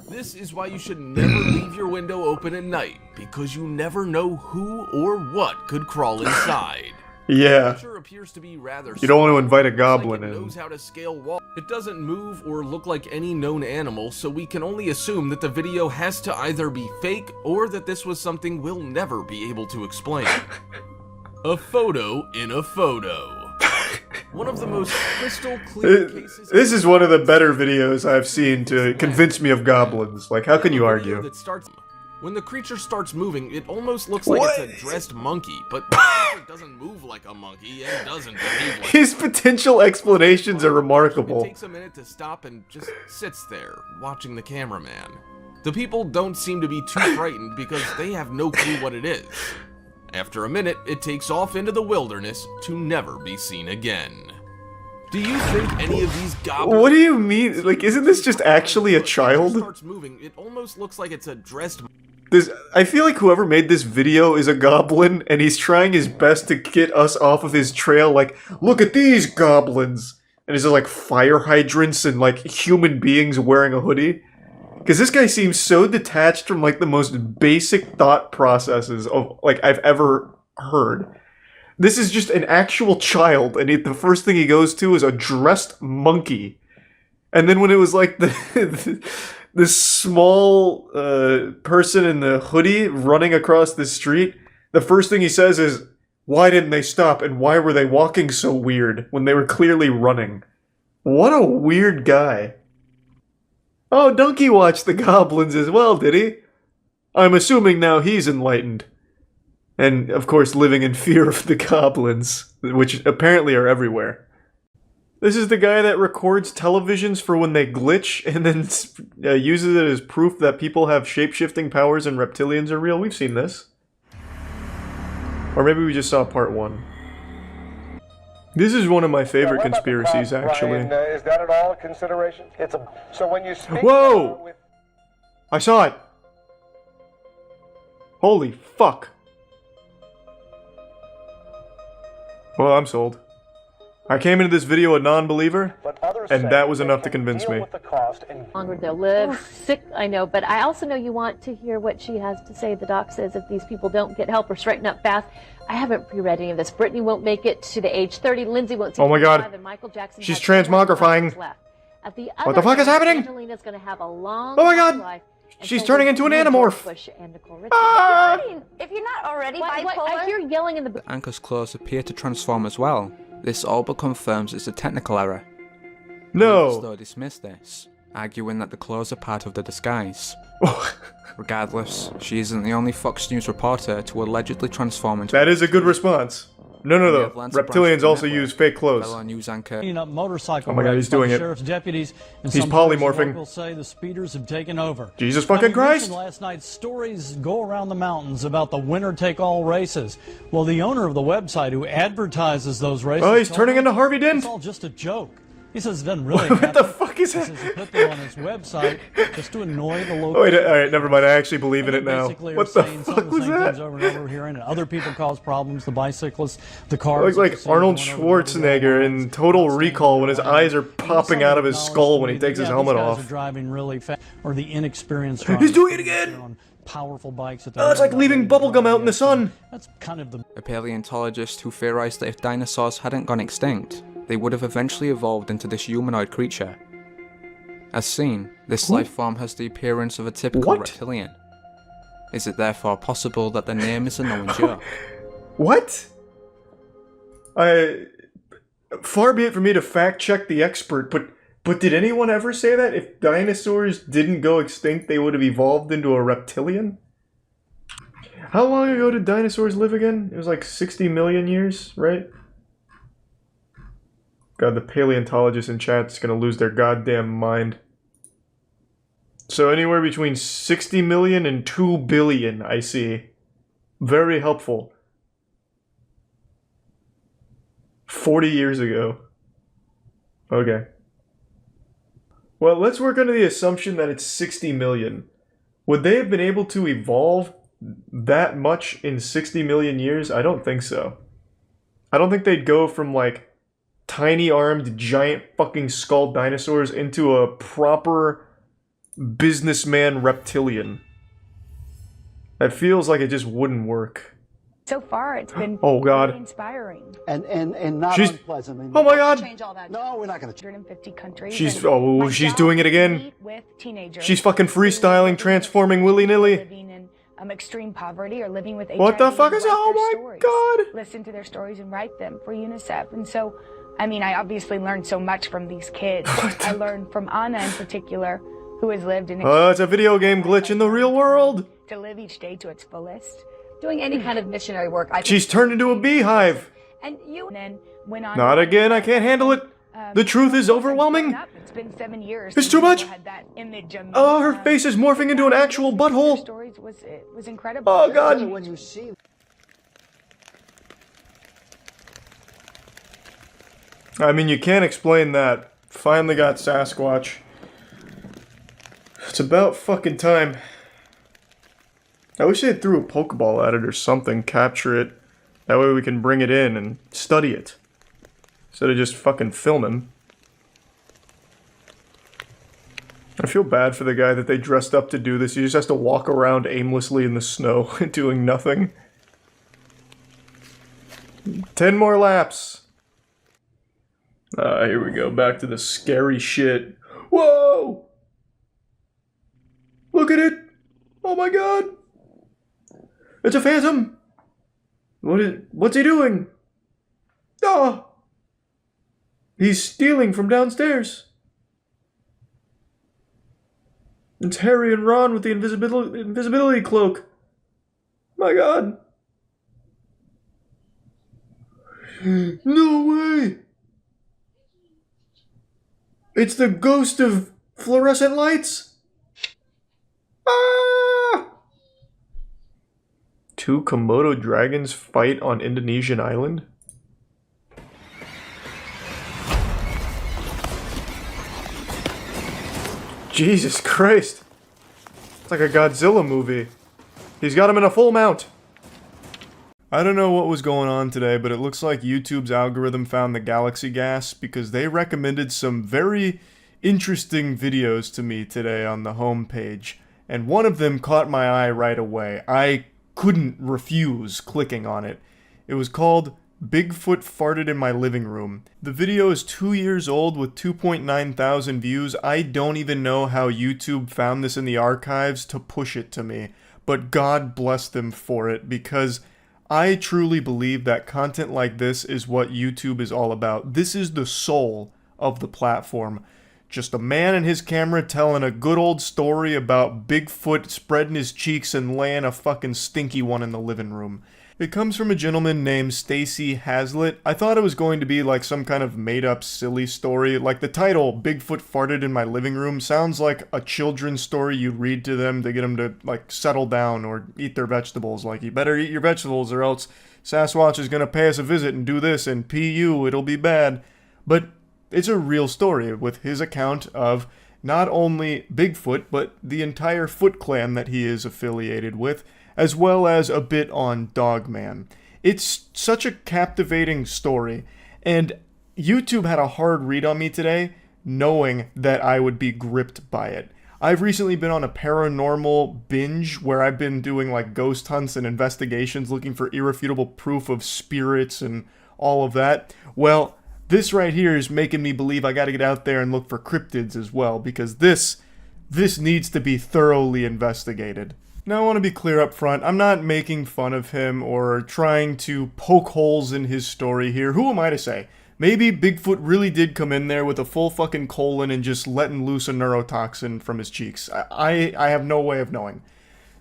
This is why you should never leave your window open at night, because you never know who or what could crawl inside. Yeah. Appears to be rather you don't want to invite a goblin like it in. Knows how to scale walls. It doesn't move or look like any known animal, so we can only assume that the video has to either be fake or that this was something we'll never be able to explain. A photo in a photo. One of the most crystal clear cases. This is one of the better videos I've seen to convince me of goblins. Like, how can you argue? When the creature starts moving, it almost looks like it's a dressed monkey, but it doesn't move like a monkey and doesn't behave like His potential explanations are remarkable. It takes a minute to stop and just sits there, watching the cameraman. The people don't seem to be too frightened because they have no clue what it is. After a minute, it takes off into the wilderness to never be seen again. Do you think any of these goblins... What do you mean? Like, isn't this just actually a child? Starts moving, it almost looks like it's a dressed... I feel like whoever made this video is a goblin, and he's trying his best to get us off of his trail, like, look at these goblins! And it's just like fire hydrants and like human beings wearing a hoodie. Because this guy seems so detached from like the most basic thought processes of like I've ever heard. This is just an actual child, and the first thing he goes to is a dressed monkey. And then when it was like this small person in the hoodie running across the street, the first thing he says is, why didn't they stop, and why were they walking so weird when they were clearly running? What a weird guy. Oh, Donkey watched the goblins as well, did he? I'm assuming now he's enlightened. And, of course, living in fear of the goblins, which apparently are everywhere. This is the guy that records televisions for when they glitch and then uses it as proof that people have shape-shifting powers and reptilians are real. We've seen this. Or maybe we just saw part 1. This is one of my favorite conspiracies, actually. Brian, is that at all a consideration? So when you speak... Whoa! I saw it! Holy fuck. Well, I'm sold. I came into this video a non-believer, and that was enough to convince me. Longer they'll live. Sick, I know, but I also know you want to hear what she has to say. The doc says if these people don't get help or straighten up fast, I haven't pre-read any of this. Brittany won't make it to the age 30. Lindsay won't see oh my god, and Michael Jackson she's transmogrifying. What the fuck is happening? Angelina's gonna have a long oh my god, life, she's turning into an animorph. Ah! If you're not already bipolar... I hear yelling in the... The anchor's claws appear to transform as well. This all but confirms it's a technical error. No. Though dismiss this, arguing that the claws are part of the disguise. Regardless, she isn't the only Fox News reporter to allegedly transform into... That is a good response. No. Reptilians also use fake clothes. News anchor. Oh my god, he's doing it. He's polymorphing. Will say the speeders have taken over. Jesus fucking Christ! Last night, stories go around the mountains about the winner-take-all races. Well, the owner of the website who advertises those races... Oh, he's turning into Harvey Dent! It's all just a joke. He says it doesn't really What the fuck is that? He put them on his website just to annoy the local... Oh, wait, alright, never mind. I actually believe in it now. What the fuck was that? Over and over hearing, and other people cause problems, the bicyclists, the cars... Looks like Arnold Schwarzenegger in Total Recall when his eyes are popping out of his skull when he takes his helmet off. Are driving really fast, or the inexperienced He's doing it again! Powerful bikes oh, it's like leaving bubblegum out in the sun. That's kind of the... A paleontologist who theorized that if dinosaurs hadn't gone extinct, they would have eventually evolved into this humanoid creature. As seen, this life form has the appearance of a typical reptilian. Is it therefore possible that the name is a known joke? What? Far be it for me to fact check the expert, but But did anyone ever say that if dinosaurs didn't go extinct, they would have evolved into a reptilian? How long ago did dinosaurs live again? It was like 60 million years, right? God, the paleontologists in chat's gonna lose their goddamn mind. So anywhere between 60 million and 2 billion, I see. Very helpful. 40 years ago. Okay. Well, let's work under the assumption that it's 60 million. Would they have been able to evolve that much in 60 million years? I don't think so. I don't think they'd go from, like, tiny-armed, giant fucking skull dinosaurs into a proper businessman reptilian. That feels like it just wouldn't work. So far, it's been really inspiring. And not She's, unpleasant. oh my God! Change all that. No, we're not going to. 150 countries. She's doing it again. With teenagers. She's fucking freestyling, transforming willy-nilly. Living in extreme poverty or living with HIV. What the fuck is it? Oh my God! Listen to their stories and write them for UNICEF. And so, I mean, I obviously learned so much from these kids. I learned from Anna in particular, who has lived in. Oh, it's a video game glitch in the real world. To live each day to its fullest. Doing any kind of missionary work. She's turned into a beehive. And you then went on. Not again, I can't handle it. The truth is overwhelming. It's been 7 years. It's too much. Oh, her face is morphing into an actual butthole. Stories was incredible. Oh God. When you see. I mean, you can't explain that. Finally got Sasquatch. It's about fucking time. I wish they had threw a Pokeball at it or something, capture it. That way we can bring it in and study it. Instead of just fucking filming. I feel bad for the guy that they dressed up to do this. He just has to walk around aimlessly in the snow, doing nothing. 10 more laps. Here we go, back to the scary shit. Whoa! Look at it! Oh my God! It's a phantom! What's he doing? Ah! He's stealing from downstairs. It's Harry and Ron with the invisibility cloak. My God. No way! It's the ghost of fluorescent lights? Ah! 2 Komodo dragons fight on Indonesian island? Jesus Christ. It's like a Godzilla movie. He's got him in a full mount. I don't know what was going on today, but it looks like YouTube's algorithm found the galaxy gas because they recommended some very interesting videos to me today on the homepage. And one of them caught my eye right away. I couldn't refuse clicking on it. It was called Bigfoot Farted in My Living Room. The video is 2 years old with 2.9 thousand views. I don't even know how YouTube found this in the archives to push it to me, but God bless them for it, because I truly believe that content like this is what YouTube is all about. This is the soul of the platform. Just a man and his camera telling a good old story about Bigfoot spreading his cheeks and laying a fucking stinky one in the living room. It comes from a gentleman named Stacy Hazlitt. I thought it was going to be like some kind of made-up silly story. Like the title, Bigfoot Farted in My Living Room, sounds like a children's story you'd read to them to get them to, like, settle down or eat their vegetables. Like, you better eat your vegetables or else Sasquatch is gonna pay us a visit and do this, and P.U., it'll be bad. But it's a real story with his account of not only Bigfoot, but the entire Foot clan that he is affiliated with, as well as a bit on Dogman. It's such a captivating story, and YouTube had a hard read on me today, knowing that I would be gripped by it. I've recently been on a paranormal binge where I've been doing like ghost hunts and investigations looking for irrefutable proof of spirits and all of that. Well, this right here is making me believe I gotta get out there and look for cryptids as well, because this needs to be thoroughly investigated. Now, I want to be clear up front, I'm not making fun of him or trying to poke holes in his story here. Who am I to say? Maybe Bigfoot really did come in there with a full fucking colon and just letting loose a neurotoxin from his cheeks. I have no way of knowing.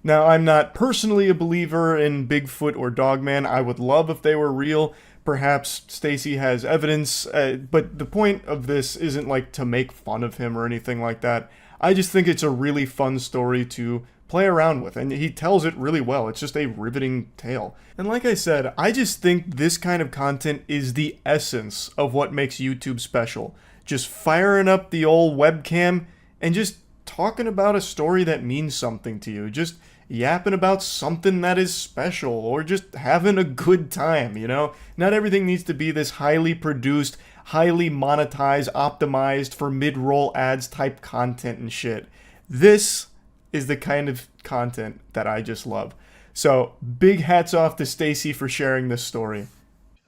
Now, I'm not personally a believer in Bigfoot or Dogman. I would love if they were real. Perhaps Stacy has evidence, but the point of this isn't like to make fun of him or anything like that. I just think it's a really fun story to play around with, and he tells it really well. It's just a riveting tale. And like I said, I just think this kind of content is the essence of what makes YouTube special. Just firing up the old webcam and just talking about a story that means something to you. Just yapping about something that is special, or just having a good time, you know? Not everything needs to be this highly produced, highly monetized, optimized for mid-roll ads type content and shit. This is the kind of content that I just love. So, big hats off to Stacy for sharing this story.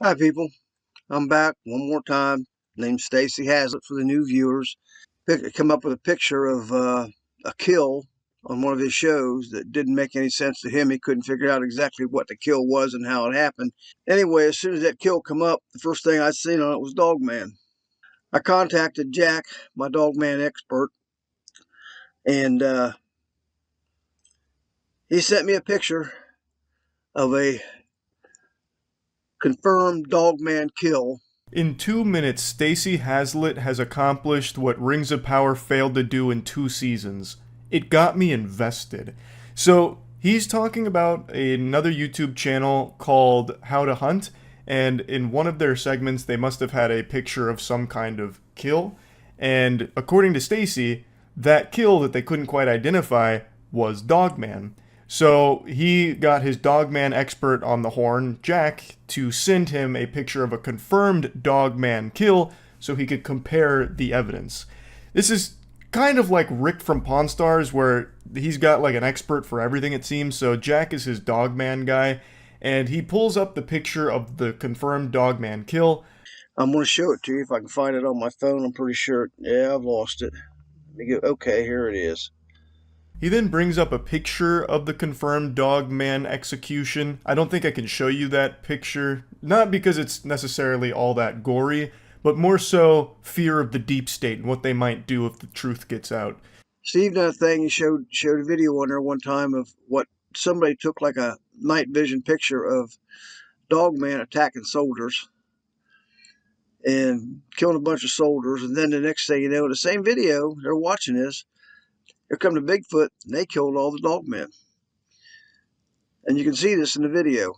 Hi people, I'm back one more time. Named Stacy Hazlitt for the new viewers. Come up with a picture of a kill on one of his shows that didn't make any sense to him. He couldn't figure out exactly what the kill was and how it happened. Anyway, as soon as that kill come up, the first thing I seen on it was Dogman. I contacted Jack, my Dogman expert, and he sent me a picture of a confirmed Dogman kill. In 2 minutes, Stacy Hazlitt has accomplished what Rings of Power failed to do in 2 seasons. It got me invested. So, he's talking about another YouTube channel called How to Hunt, and in one of their segments, they must have had a picture of some kind of kill, and according to Stacy, that kill that they couldn't quite identify was Dogman. So he got his Dogman expert on the horn, Jack, to send him a picture of a confirmed Dogman kill so he could compare the evidence. This is kind of like Rick from Pawn Stars, where he's got like an expert for everything, it seems. So Jack is his Dogman guy, and he pulls up the picture of the confirmed Dogman kill. I'm going to show it to you if I can find it on my phone. I'm pretty sure. Yeah, I've lost it. Let me go. Okay, here it is. He then brings up a picture of the confirmed Dogman execution. I don't think I can show you that picture, not because it's necessarily all that gory, but more so fear of the deep state and what they might do if the truth gets out. Steve done a thing. He showed a video on there one time of what somebody took like a night vision picture of Dogman attacking soldiers and killing a bunch of soldiers, and then the next thing you know, the same video they're watching this, here come the Bigfoot, and they killed all the Dogmen. And you can see this in the video.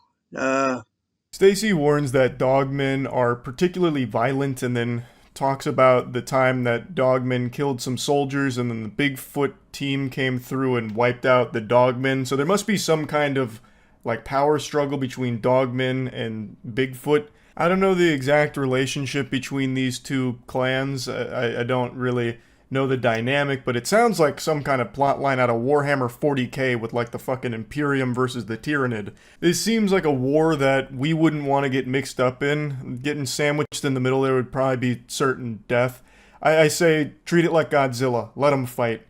Stacy warns that Dogmen are particularly violent, and then talks about the time that Dogmen killed some soldiers, and then the Bigfoot team came through and wiped out the Dogmen. So there must be some kind of like power struggle between Dogmen and Bigfoot. I don't know the exact relationship between these two clans. I don't really know the dynamic, but it sounds like some kind of plotline out of Warhammer 40k with like the fucking Imperium versus the Tyrannid. This seems like a war that we wouldn't want to get mixed up in. Getting sandwiched in the middle there would probably be certain death. I say treat it like Godzilla. Let them fight.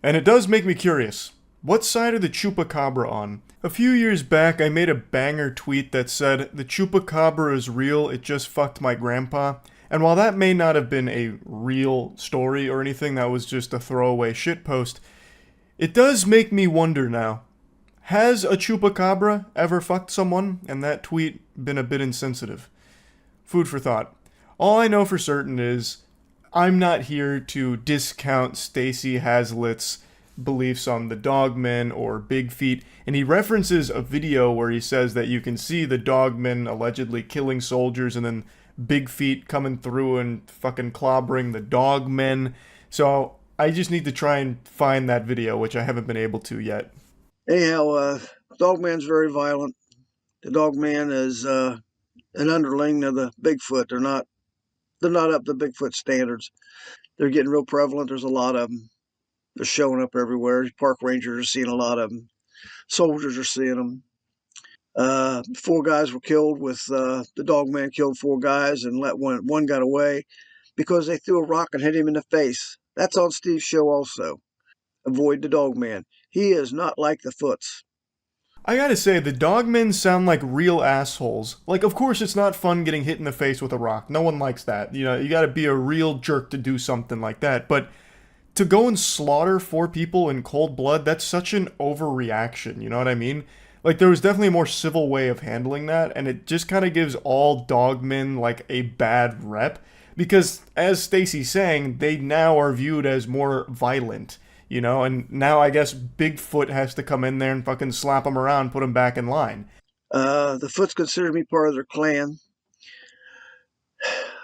And it does make me curious. What side are the Chupacabra on? A few years back, I made a banger tweet that said, "The Chupacabra is real, it just fucked my grandpa." And while that may not have been a real story or anything, that was just a throwaway shitpost, it does make me wonder now. Has a Chupacabra ever fucked someone? And that tweet been a bit insensitive. Food for thought. All I know for certain is, I'm not here to discount Stacy Hazlitt's beliefs on the Dogmen or Big Feet, and he references a video where he says that you can see the Dogmen allegedly killing soldiers and then Big Feet coming through and fucking clobbering the Dogmen. So I just need to try and find that video, which I haven't been able to yet. Anyhow, Dogman's very violent. The Dogman is an underling of the Bigfoot. They're not up to Bigfoot standards. They're getting real prevalent. There's a lot of them. They're showing up everywhere. Park rangers are seeing a lot of them. Soldiers are seeing them. 4 guys were killed with the Dogman killed 4 guys and let one got away because they threw a rock and hit him in the face. That's on Steve's show also. Avoid the Dogman. He is not like the Foots. I gotta say, the dogmen sound like real assholes. Like, of course it's not fun getting hit in the face with a rock. No one likes that. You know, you gotta be a real jerk to do something like that. But to go and slaughter 4 people in cold blood, that's such an overreaction, you know what I mean? Like, there was definitely a more civil way of handling that, and it just kind of gives all dogmen, like, a bad rep. Because, as Stacy's saying, they now are viewed as more violent. You know, and now I guess Bigfoot has to come in there and fucking slap him around, put him back in line. The Foots consider me part of their clan.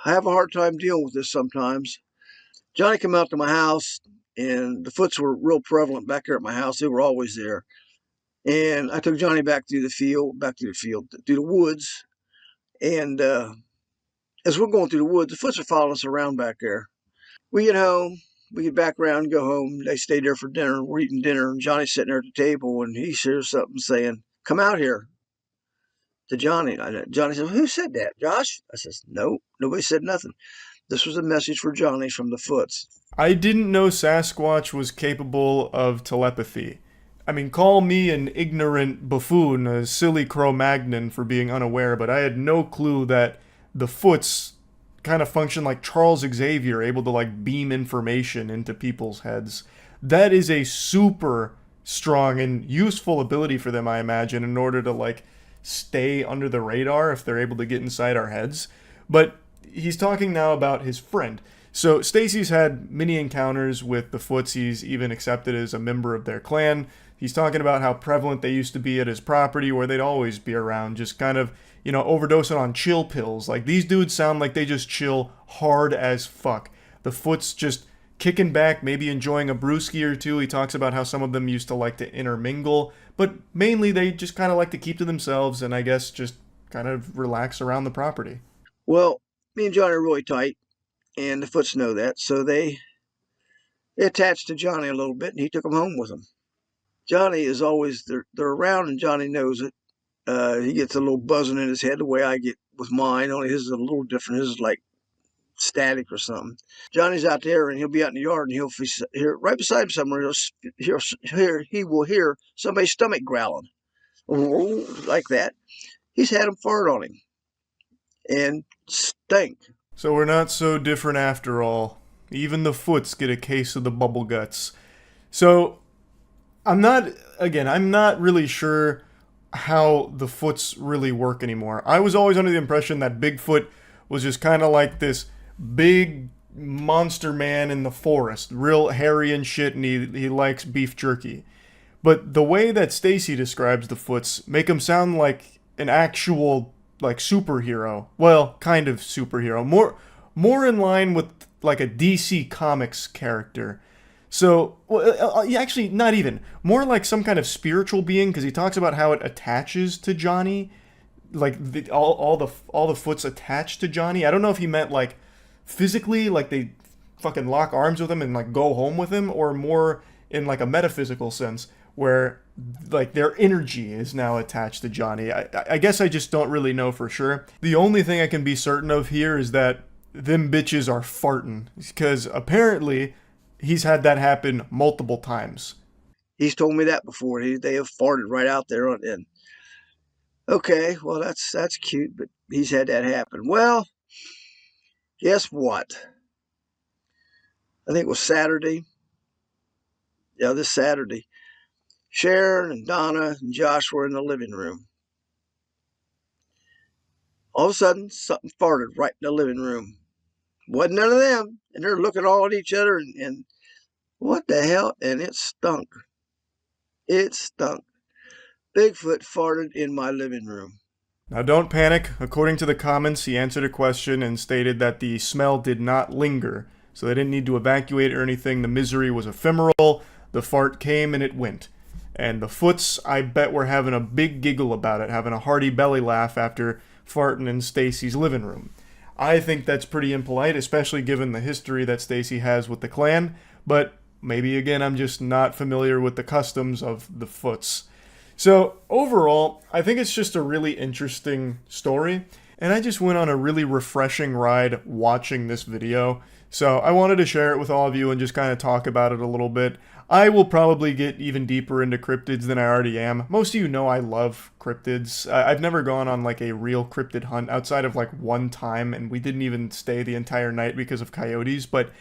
I have a hard time dealing with this sometimes. Johnny came out to my house, and the Foots were real prevalent back there at my house. They were always there. And I took Johnny back through the woods. And as we're going through the woods, the Foots are following us around back there. We get home. We get back around and go home. They stayed there for dinner. We're eating dinner, and Johnny's sitting there at the table, and he hears something saying, "Come out here," to Johnny. Johnny said, "Who said that, Josh?" I says, "No, nobody said nothing." This was a message for Johnny from the Foots. I didn't know Sasquatch was capable of telepathy. I mean, call me an ignorant buffoon, a silly Cro-Magnon for being unaware, but I had no clue that the Foots kind of function like Charles Xavier, able to like beam information into people's heads. That is a super strong and useful ability for them, I imagine, in order to like stay under the radar if they're able to get inside our heads. But he's talking now about his friend. So Stacy's had many encounters with the Foots. He's even accepted as a member of their clan. He's talking about how prevalent they used to be at his property, where they'd always be around, just kind of, you know, overdosing on chill pills. Like, these dudes sound like they just chill hard as fuck. The Foots just kicking back, maybe enjoying a brewski or two. He talks about how some of them used to like to intermingle, but mainly they just kind of like to keep to themselves and I guess just kind of relax around the property. Well, me and Johnny are really tight, and the Foots know that, so they attached to Johnny a little bit, and he took them home with him. Johnny is always, they're around, and Johnny knows it. He gets a little buzzing in his head the way I get with mine, only his is a little different. His is like static or something. Johnny's out there, and he'll be out in the yard, and he'll hear right beside him somewhere. He will hear somebody's stomach growling, like that. He's had him fart on him, and stink. So we're not so different after all. Even the Foots get a case of the bubble guts. So I'm not really sure how the Foots really work anymore. I was always under the impression that Bigfoot was just kind of like this big monster man in the forest, real hairy and shit, and he likes beef jerky. But the way that Stacy describes the Foots make him sound like an actual like superhero. Well, kind of superhero. More in line with like a DC Comics character. So, well, actually, not even. More like some kind of spiritual being, because he talks about how it attaches to Johnny. Like, all the Foots attach to Johnny. I don't know if he meant, like, physically, like they fucking lock arms with him and, like, go home with him, or more in, like, a metaphysical sense, where, like, their energy is now attached to Johnny. I guess I just don't really know for sure. The only thing I can be certain of here is that them bitches are farting, because apparently he's had that happen multiple times. He's told me that before. They have farted right out there on end. Okay, well that's cute, but he's had that happen. Well, guess what? I think it was Saturday. Yeah, this Saturday. Sharon and Donna and Josh were in the living room. All of a sudden, something farted right in the living room. Wasn't none of them. And they're looking all at each other and what the hell? And it stunk. It stunk. Bigfoot farted in my living room. Now don't panic. According to the comments, he answered a question and stated that the smell did not linger. So they didn't need to evacuate or anything. The misery was ephemeral. The fart came and it went. And the Foots, I bet, were having a big giggle about it, having a hearty belly laugh after farting in Stacy's living room. I think that's pretty impolite, especially given the history that Stacy has with the clan, but maybe again I'm just not familiar with the customs of the Foots. So overall, I think it's just a really interesting story, and I just went on a really refreshing ride watching this video. So I wanted to share it with all of you and just kind of talk about it a little bit. I will probably get even deeper into cryptids than I already am. Most of you know I love cryptids. I've never gone on like a real cryptid hunt outside of like one time, and we didn't even stay the entire night because of coyotes, but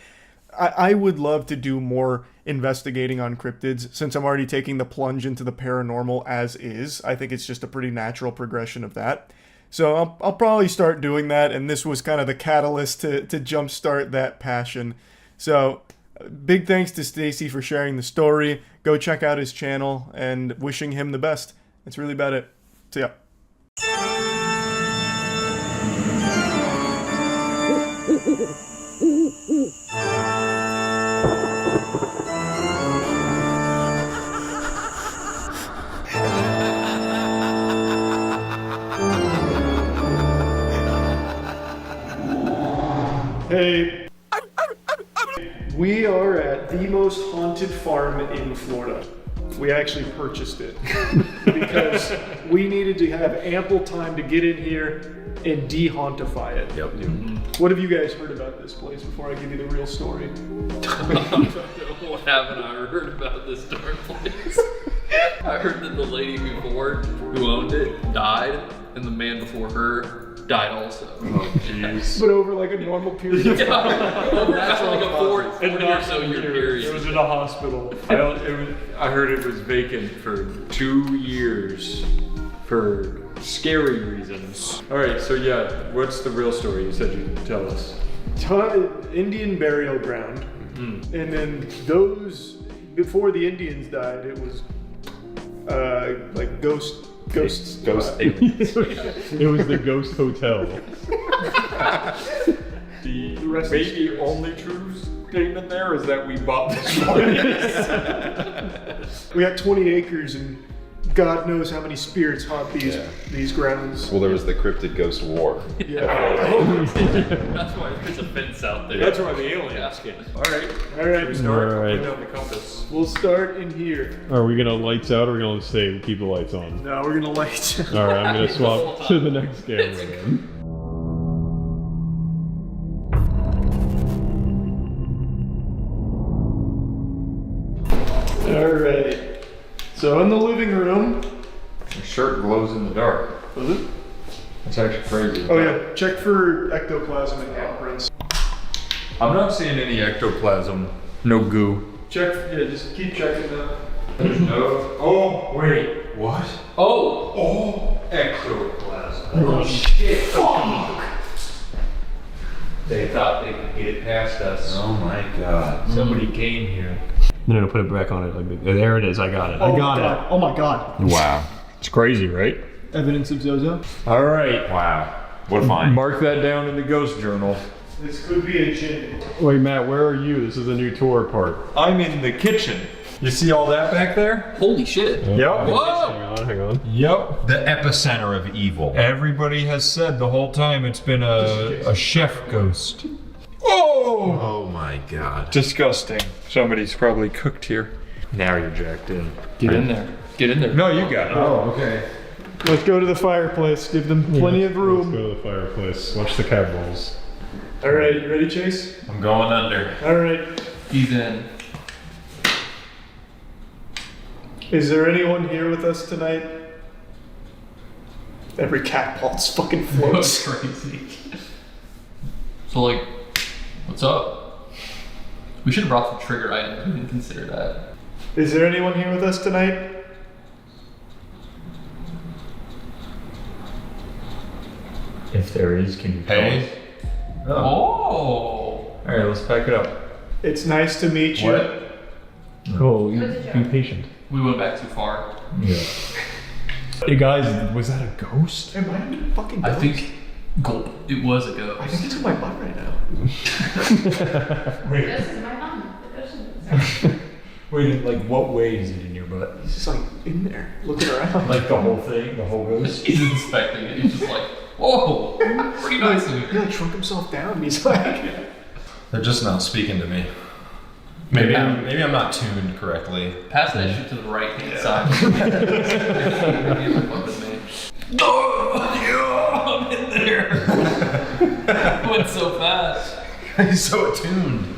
I would love to do more investigating on cryptids since I'm already taking the plunge into the paranormal as is. I think it's just a pretty natural progression of that. So I'll probably start doing that, and this was kind of the catalyst to jumpstart that passion. So big thanks to Stacy for sharing the story. Go check out his channel, and wishing him the best. That's really about it. See ya. Hey, we are at the most haunted farm in Florida. We actually purchased it because we needed to have ample time to get in here and de-hauntify it. Yep. What have you guys heard about this place before I give you the real story? What haven't I heard about this dark place? I heard that the lady before who owned it died, and the man before her died also. Oh, jeez. But over like a normal period of time. That's like a 40 or so year period. It was in a hospital. I heard it was vacant for 2 years for scary reasons. All right, so yeah, what's the real story? You said you'd tell us. Indian burial ground. And then those, before the Indians died, it was like ghosts. aliens. It was the ghost hotel. The maybe only true statement there is that we bought this place. We got 20 acres and God knows how many spirits haunt these grounds. Well, there was the Cryptid Ghost War. Yeah. That's why there's a fence out there. That's why the aliens came. All right. We start. All right. Put down the compass. We'll start in here. Are we gonna lights out or are we gonna stay keep the lights on? No, we're gonna light. All right, I'm gonna swap to the next camera then. All right. So in the living room. Your shirt glows in the dark. Was it? That's actually crazy. Oh yeah, check for ectoplasm and handprints. I'm not seeing any ectoplasm. No goo. Check, just keep checking that. There's no. Oh, wait. What? Oh, ectoplasm. Oh shit. Fuck. They thought they could get it past us. Oh my god. Somebody came here. No, put it back on it. Like, there it is. I got it. I got it. Oh my god. Wow. It's crazy, right? Evidence of Zozo. All right. Wow. What a find. Mark that down in the ghost journal. This could be a gin. Wait, Matt, where are you? This is a new tour part. I'm in the kitchen. You see all that back there? Holy shit. Yep. Whoa! Hang on. Yep. The epicenter of evil. Everybody has said the whole time it's been a chef ghost. Oh! Oh my god. Disgusting. Somebody's probably cooked here. Now you're jacked in. Get in there. Get in there. No, you got it. Oh, okay. Let's go to the fireplace. Give them plenty of room. Let's go to the fireplace. Watch the cat balls. All right, you ready, Chase? I'm going under. All right. He's in. Is there anyone here with us tonight? Every cat pulse fucking floats. That's crazy. So like, what's up? We should have brought some trigger items. We didn't consider that. Is there anyone here with us tonight? If there is, can you tell us? Oh. All right, let's pack it up. It's nice to meet you. What? Oh, be patient. We went back too far. Yeah. Hey guys, was that a ghost? It might have been a fucking ghost. I think it was a ghost. I think it's in my butt right now. Wait. This is my mom. Wait, in like what way is it in your butt? He's just like in there, looking around. Like the whole thing, the whole ghost? He's inspecting it. He's just like, whoa, pretty nice of you. He like shrunk himself down and he's like... They're just not speaking to me. Maybe I'm not tuned correctly. Pass that shit to the right hand side. Oh, yeah, I'm in there. here. Went so fast. He's so attuned.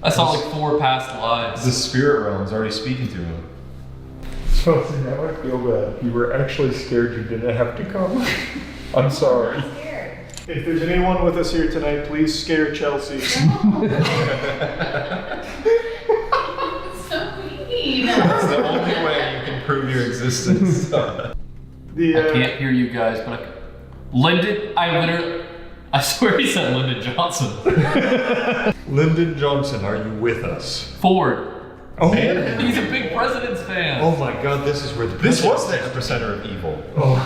I saw like 4 past lives. The spirit realm's already speaking to him. Chelsea, now I feel bad. You were actually scared you didn't have to come. I'm sorry. If there's anyone with us here tonight, please scare Chelsea. So mean. That's the only way you can prove your existence. I can't hear you guys, but I swear he said Lyndon Johnson. Lyndon Johnson, are you with us? Ford. Oh, man. He's a big President's fan. Oh my God, this is where this was the epicenter of evil. Oh,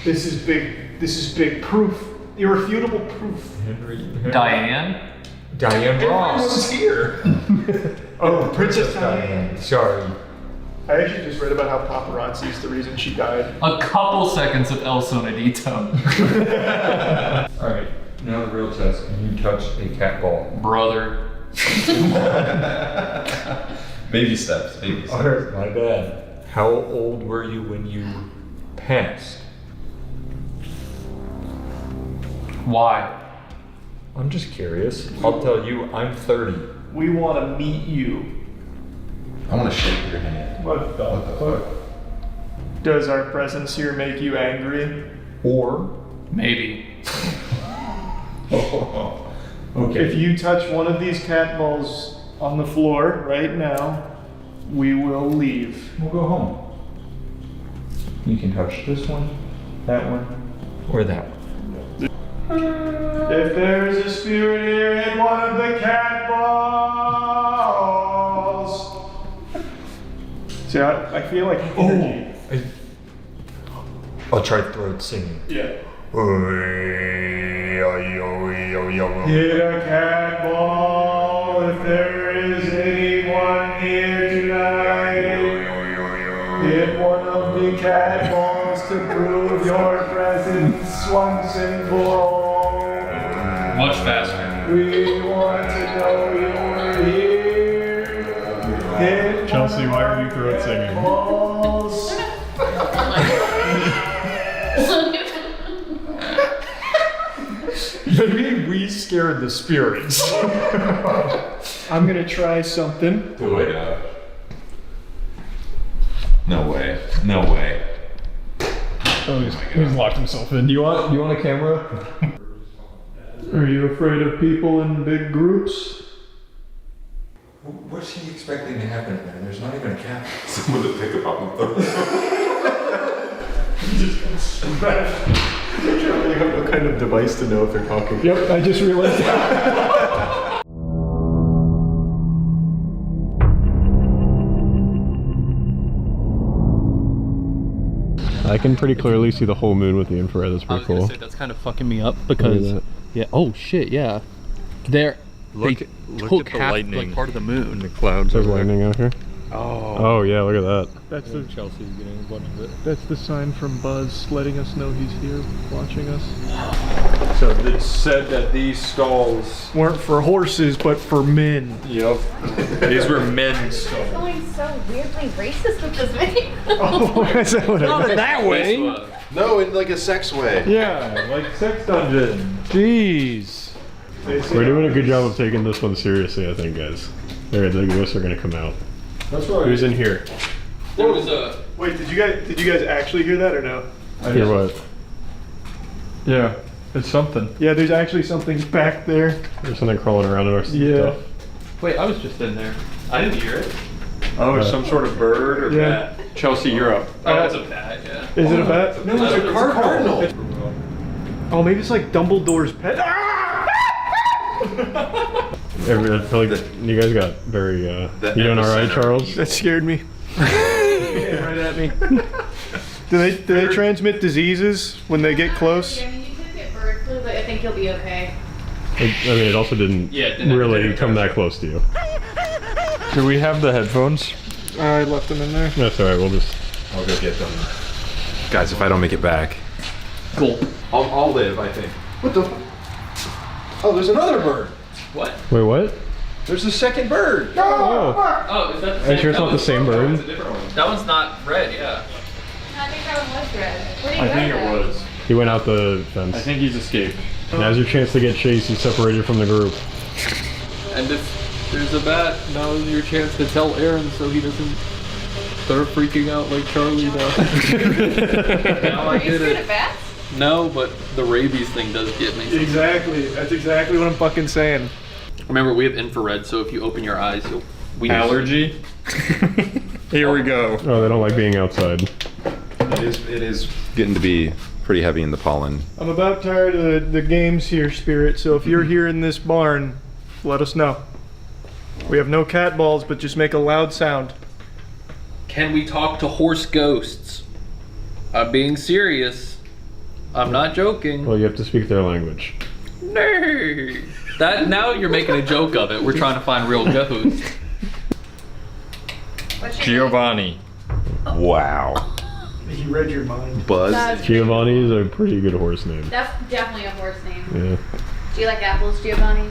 This is big. This is big proof. Irrefutable proof. Henry. Diane Ross. Who's here? Oh, Princess Diane. Sorry. I actually just read about how paparazzi is the reason she died. A couple seconds of El Sonidito. Alright, now the real test. Can you touch a cat ball? Brother. Baby steps. Baby steps. Alright, my bad. How old were you when you passed? Why? I'm just curious. I'll tell you, I'm 30. We want to meet you. I want to shake your hand. What the fuck? Does our presence here make you angry? Or maybe. Okay. If you touch one of these cat balls on the floor right now, we will leave. We'll go home. You can touch this one, that one, or that one. If there is a spirit here in one of the cat balls. See, I feel like energy. I'll try throat singing. Yeah. Hit a cat ball if there is anyone here tonight. Hit one of the cat balls to prove your presence once and for all. Much faster. We want to know you're here. Hit Chelsea, why are you throat singing? balls. Maybe we scared the spirits. I'm gonna try something. Oh my God. No way. No way. Oh, he's locked himself in. Do you want a camera? Are you afraid of people in big groups? What's he expecting to happen there? There's not even a cat. Someone to pick up on them. You have no kind of device to know if they're talking. Yep, I just realized that. I can pretty clearly see the whole moon with the infrared. That's pretty cool. Say, that's kind of fucking me up because yeah. Oh shit, yeah. They Look at the lightning. Like part of the moon. The clouds. There's lightning out here. Oh yeah, look at that. That's the Chelsea's getting a bunch of it. That's the sign from Buzz letting us know he's here, watching us. So it said that these stalls Weren't for horses, but for men. Yep. These were men's stalls. It's going so weirdly racist with this video. Oh, is that what Not in that way. No, in like a sex way. Yeah, like sex dungeon. Jeez. We're doing a good job of taking this one seriously, I think, guys. The ghosts are gonna come out. That's right. Who's in here? There was a. Wait, did you guys actually hear that or no? Hear what? Yeah, it's something. Yeah, there's actually something back there. There's something crawling around in our stuff. Wait, I was just in there. I didn't hear it. Oh, it's some sort of bird or bat. Chelsea, you're up. Oh, it's a bat. Yeah. Is it a bat? No, it's a cardinal. Oh, maybe it's like Dumbledore's pet. I feel like you guys got very, you doing alright, Charles? That scared me. Right at me. Do they transmit diseases when they get close? Yeah, I mean, you could get bird flu, but I think you'll be okay. It also didn't really come that close to you. Do we have the headphones? I left them in there. That's alright, I'll go get them. Guys, if I don't make it back. Cool. I'll live, I think. What the? Oh, there's another bird. What? Wait, what? There's a second bird. Oh. Oh, is that the Are you same? sure it's not the same bird? That one's a different one. That one's not red, yeah. I think that one was red. What do you I got think there? it was. He went out the fence. I think he's escaped. Now's your chance to get chased. He's separated from the group. And if there's a bat, now's your chance to tell Aaron so he doesn't start freaking out like Charlie does. Now I get it. No, but the rabies thing does get me. Exactly. That's exactly what I'm fucking saying. Remember, we have infrared, so if you open your eyes, you'll... Allergy? Here we go. Oh, they don't like being outside. It is getting to be pretty heavy in the pollen. I'm about tired of the games here, Spirit, so if you're here in this barn, let us know. We have no cat balls, but just make a loud sound. Can we talk to horse ghosts? I'm being serious. I'm not joking. Well, you have to speak their language. No. That now you're making a joke of it. We're trying to find real ghosts. Giovanni. Wow. He read your mind. Buzz. Giovanni is a pretty good horse name. That's definitely a horse name. Yeah. Do you like apples, Giovanni?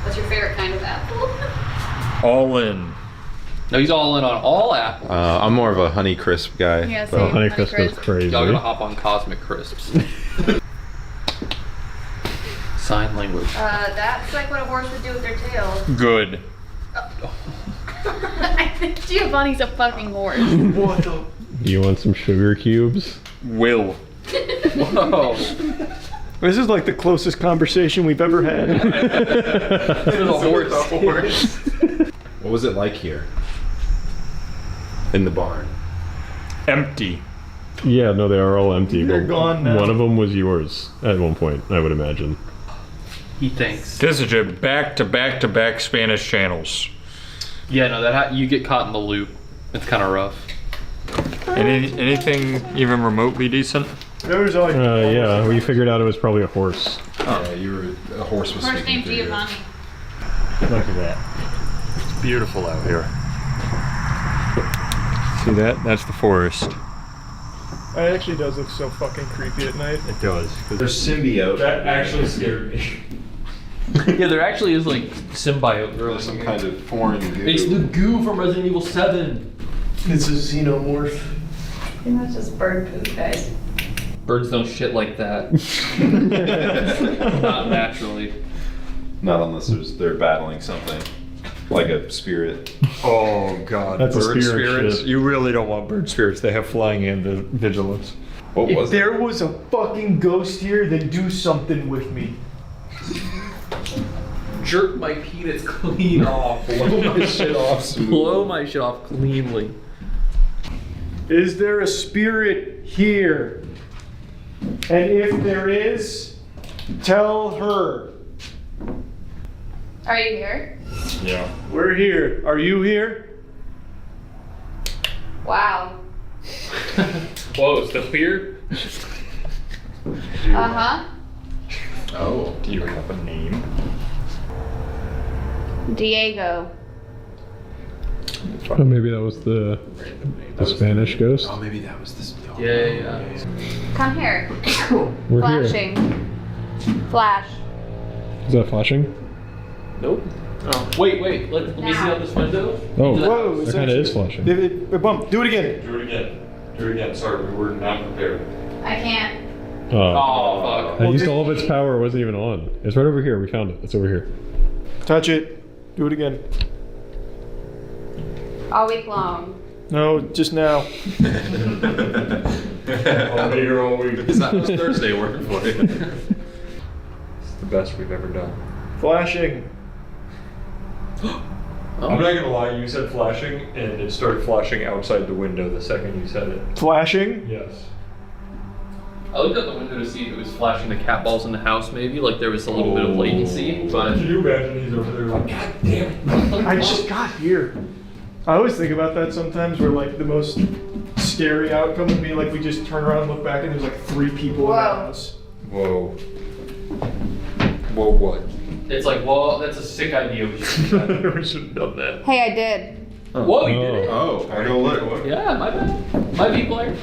What's your favorite kind of apple? All in. No, he's all in on all apples. I'm more of a Honey Crisp guy. Yeah, Oh, Honey Crisp is crazy. Y'all gonna hop on Cosmic Crisps. Sign language. That's like what a horse would do with their tail. Good. I think Giovanni's a fucking horse. What the? You want some sugar cubes? Will. Whoa. This is like the closest conversation we've ever had. It was a horse. What was it like here? In the barn? Empty. Yeah, no, they are all empty. They're but gone now. One of them was yours at one point, I would imagine. He thinks. This is a back-to-back-to-back Spanish channels. Yeah, no, you get caught in the loop. It's kind of rough. Anything even remotely decent? There was like yeah, we figured out it was probably a horse. Oh. Yeah, a horse was Horse speaking named to you. Giovanni. Look at that. It's beautiful out here. See that? That's the forest. It actually does look so fucking creepy at night. It does. There's symbiote. That actually scared me. Yeah, there actually is like symbiote. There's some kind of foreign goo. It's the goo from Resident Evil 7. It's a xenomorph. I think that's just bird poop, guys. Birds don't shit like that. Not naturally. Not unless they're battling something. Like a spirit. Oh god, That's a bird spirit spirits. shit. You really don't want bird spirits. They have flying and vigilance. What If was it? there was a fucking ghost here, then do something with me. Jerk my penis clean off. Blow my shit off. Blow my shit off cleanly. Is there a spirit here? And if there is, tell her. Are you here? Yeah. We're here. Are you here? Wow. Whoa, still here? Uh-huh. Oh. Do you have a name? Diego. Oh, maybe that was the Spanish ghost. Oh, maybe that was this. Oh, Yeah. Come here. We're Flashing. Flash. here. Is that flashing? Nope. Oh. Wait. Let me see out this window. Oh, Whoa, that kind of is flashing. Bump. Do it again. Do it again. Sorry, we were not prepared. I can't. Oh, fuck. I used all of its power. It wasn't even on. It's right over here. We found it. It's over here. Touch it. Do it again. All week long. No, just now. I'll be here all week. Is that was Thursday working for you? It's the best we've ever done. Flashing. I'm not gonna lie, you said flashing, and it started flashing outside the window the second you said it. Flashing? Yes. I looked out the window to see if it was flashing the cat balls in the house, maybe. Like there was a little bit of latency, but... Can you imagine he's over there like, God damn it. I just got here. I always think about that sometimes where like the most scary outcome would be like we just turn around and look back and there's like 3 people in the house. Whoa. Whoa, what? It's like, well, that's a sick idea. We should have done that. Hey, I did. Whoa, you did it? Oh, I go look. Yeah, my bad. My B player.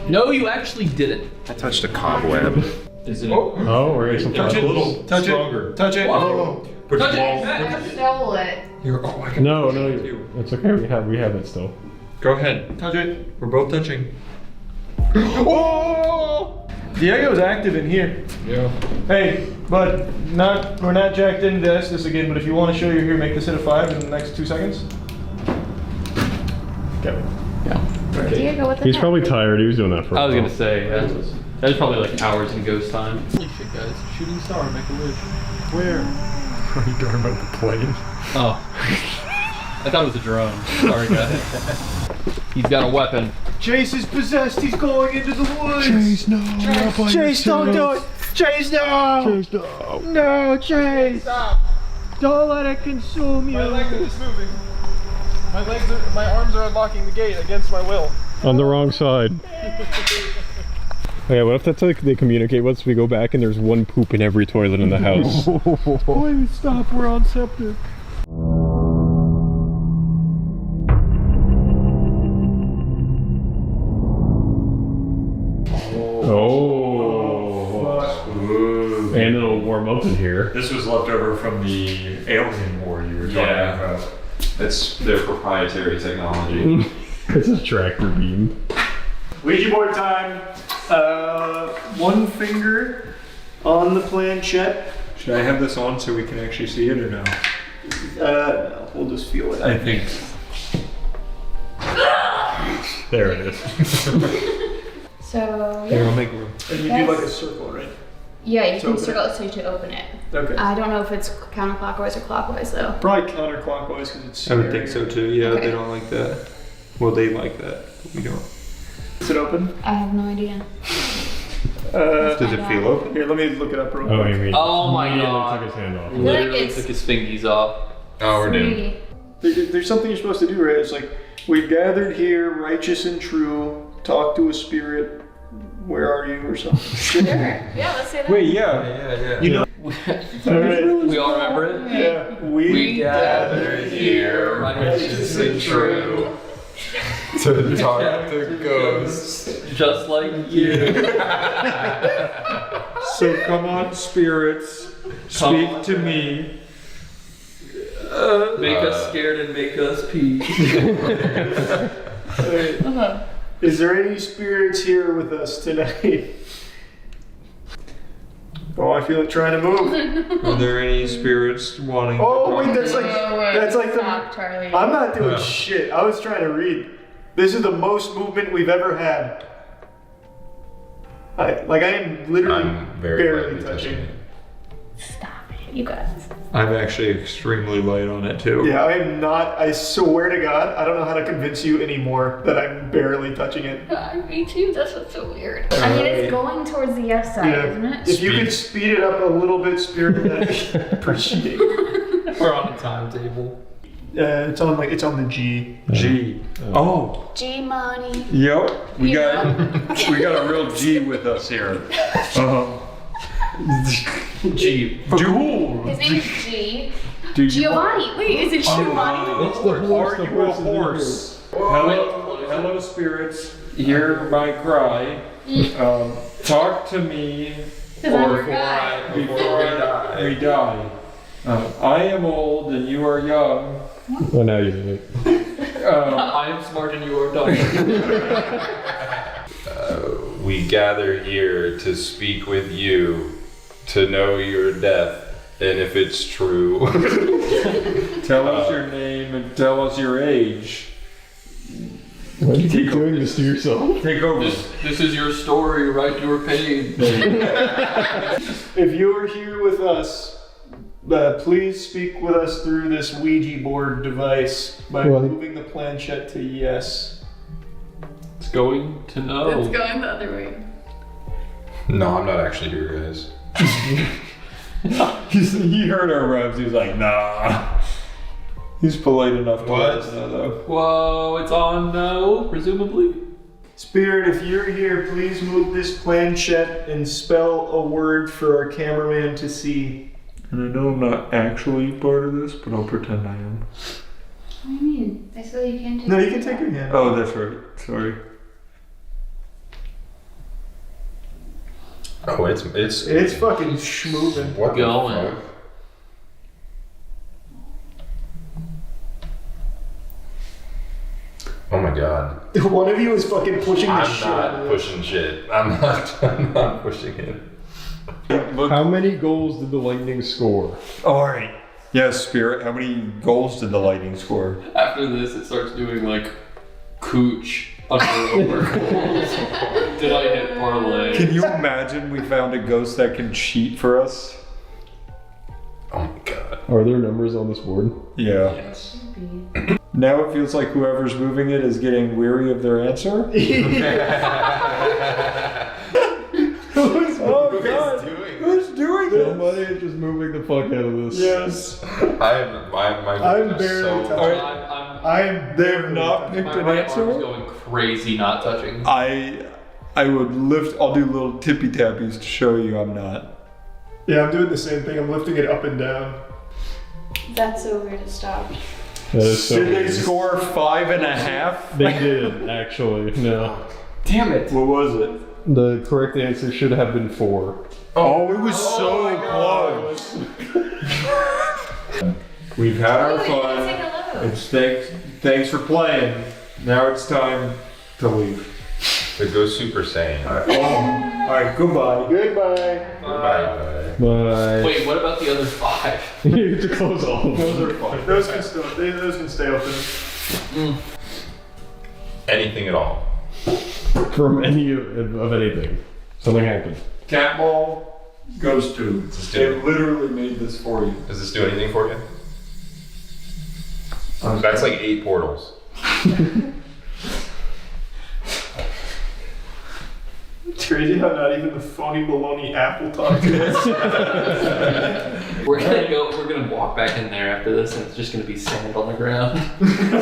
No, you actually didn't. I touched a cobweb. Is it? Oh, we're getting some Touch it a little Touch stronger. it. Touch it. Oh. Put Touch your it. balls. I stole it. I can No, push it with you. it's okay. We have it still. Go ahead. Touch it. We're both touching. Oh! Diego's active in here. Yeah. Hey, bud, we're not jacked into this again, but if you want to show you're here, make this hit a 5 in the next 2 seconds. Okay. Yeah. Diego, what the He's heck? probably tired. He was doing that for I was a while. gonna say, that was probably like hours in ghost time. Holy shit, guys. Shooting star, make a wish. Where? Are you talking about the plane? Oh. I thought it was a drone. Sorry, guys. He's got a weapon. Chase is possessed. He's going into the woods. Chase, no. Not by Chase, don't do it. Chase, no. Chase, no. No, Chase. Stop. Don't let it consume you. My leg is moving. My arms are unlocking the gate against my will. On the wrong side. Yeah, what if that's like they communicate once we go back and there's one poop in every toilet in the house? Please stop. We're on septic. Oh. And it'll warm up in here. This was left over from the alien war you were talking about. It's their proprietary technology. It's a tractor beam. Ouija board time. One finger on the planchette. Should I have this on so we can actually see it or no? No, we'll just feel it. I think. There it is. So, Here, yeah. I'll make room. And you Yes. do like a circle, right? Yeah, you To can open circle it so to open it. Okay. I don't know if it's counterclockwise or clockwise though. Probably counterclockwise because it's. I would think so too. Yeah, Okay. they don't like that. Well, they like that. But we don't. Is it open? I have no idea. Does it feel open? Here, let me look it up real quick. Oh, you mean? Oh my immediately god. took his hand off. Literally it's- took his fingies off. Oh, we're doomed. There's something you're supposed to do, right? It's like, we've gathered here, righteous and true, talk to a spirit, where are you, or something. Sure. Yeah, let's say that. Wait, yeah. You know, alright. We all remember it? Yeah. We gathered here, righteous and true, To talk to ghosts. just like you. So come on, spirits, speak to me. Make us scared and make us pee. Is there any spirits here with us tonight? Oh, I feel it trying to move. Are there any spirits wanting? Oh, wait, that's like Stop, Charlie. I'm not doing shit. I was trying to read. This is the most movement we've ever had. I am literally I'm very barely lightly touching. it. Stop it, you guys. I'm actually extremely light on it too. Yeah, I am not. I swear to God, I don't know how to convince you anymore that I'm barely touching it. Me too, that's what's so weird. I mean, it's going towards the yes side, isn't it? If you could speed it up a little bit, Spirit, I'd appreciate it. We're on a timetable. It's on the G. G. Oh. G money. Yep. We got a real G with us here. G. His name is G. Giovanni. Wait, is it Giovanni? Are you a horse? Hello, spirits. Hear my cry. Talk to me before we die. I am old and you are young. Well, now you did it. I am smart and you are dumb. We gather here to speak with you, to know your death, and if it's true. Tell us your name and tell us your age. Why do you keep doing this to yourself? Take over. This is your story, write your page. If you are here with us, please speak with us through this Ouija board device by moving the planchette to yes. It's going to no. It's going the other way. No, I'm not actually here, guys. He heard our revs. He was like, nah. He's polite enough to let us know, though. Whoa, it's on no, presumably. Spirit, if you're here, please move this planchette and spell a word for our cameraman to see. And I know I'm not actually part of this, but I'll pretend I am. What do you mean? I said you can't take No, you can take your hand. Oh, that's right. Sorry. Oh, it's fucking schmoving. What Going. the fuck? Oh my god. God. One of you is fucking pushing the shit. I'm not pushing shit. I'm not pushing it. How many goals did the Lightning score? Alright. Yes, Spirit, how many goals did the Lightning score? After this, it starts doing like cooch under over goals. Did I hit parlay? Can you imagine we found a ghost that can cheat for us? Oh my God. Are there numbers on this board? Yeah. Yes. Now it feels like whoever's moving it is getting weary of their answer. Oh God! Who's doing this? Somebody is just moving the fuck out of this. Yes. I'm barely so touching. I am. They have not picked My an right answer. arm's going crazy, not touching. I would lift. I'll do little tippy tappies to show you I'm not. Yeah, I'm doing the same thing. I'm lifting it up and down. That's so weird to stop. That is so Did they weird. score 5.5? They did, actually. No. Damn it. What was it? The correct answer should have been 4. Oh, it was so close. We've had our fun. It's thanks for playing. Now it's time to leave. To go Super Saiyan. Alright, goodbye. Goodbye. Bye. Bye. Wait, what about the other 5? You have to close all of them. Those are fun. Those can stay open. Anything at all. From any of anything. Something happened. Cat ball goes to. They literally made this for you. Does this do anything for you? That's like 8 portals. It's crazy how not even the phony baloney apple talk is. We're gonna walk back in there after this, and it's just gonna be sand on the ground.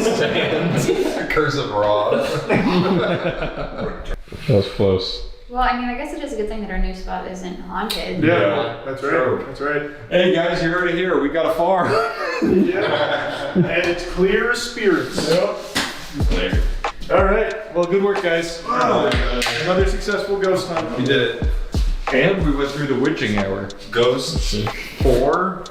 Sand. Curse of Ross. That was close. Well, I mean, I guess it is a good thing that our new spot isn't haunted. Yeah, that's right. That's right. Hey guys, you heard it here. We got a farm. Yeah. And it's clear as spirits. Yep. Clear. All right. Well, good work, guys. Another successful ghost hunt. We did it. And we went through the witching hour. Ghosts 4.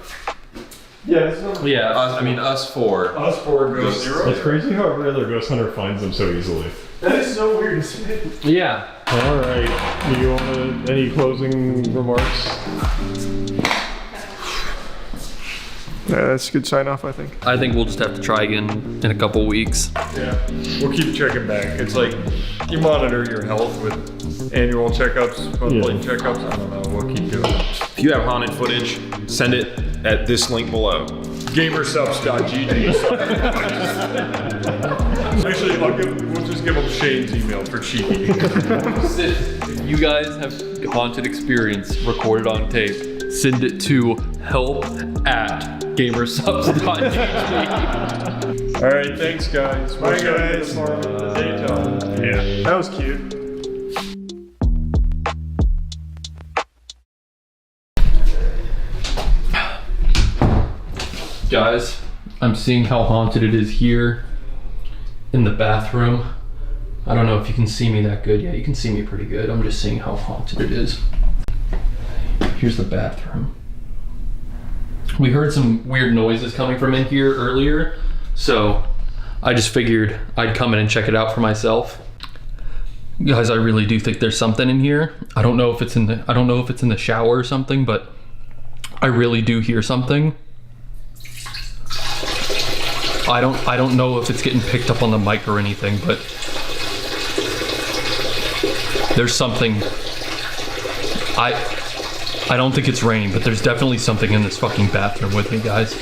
Yeah, this is not... Yeah. Us 4. Us 4 ghosts 0. It's crazy how every other ghost hunter finds them so easily. That is so weird, isn't it? Yeah. Alright, do you want any closing remarks? Yeah, that's a good sign off, I think. I think we'll just have to try again in a couple weeks. Yeah, we'll keep checking back. It's like you monitor your health with annual checkups, monthly checkups. I don't know. We'll keep doing it. If you have haunted footage, send it at this link below. Gamersubs.gg. Actually, we'll just give them Shane's email for cheeky. If you guys have haunted experience recorded on tape, send it to help@gamersubs.gg. All right, thanks guys. Bye guys. Yeah, that was cute. Guys, I'm seeing how haunted it is here in the bathroom. I don't know if you can see me that good. Yeah, you can see me pretty good. I'm just seeing how haunted it is. Here's the bathroom. We heard some weird noises coming from in here earlier, so I just figured I'd come in and check it out for myself. Guys, I really do think there's something in here. I don't know if it's in the shower or something, but I really do hear something. I don't know if it's getting picked up on the mic or anything, but there's something. I don't think it's raining, but there's definitely something in this fucking bathroom with me, guys.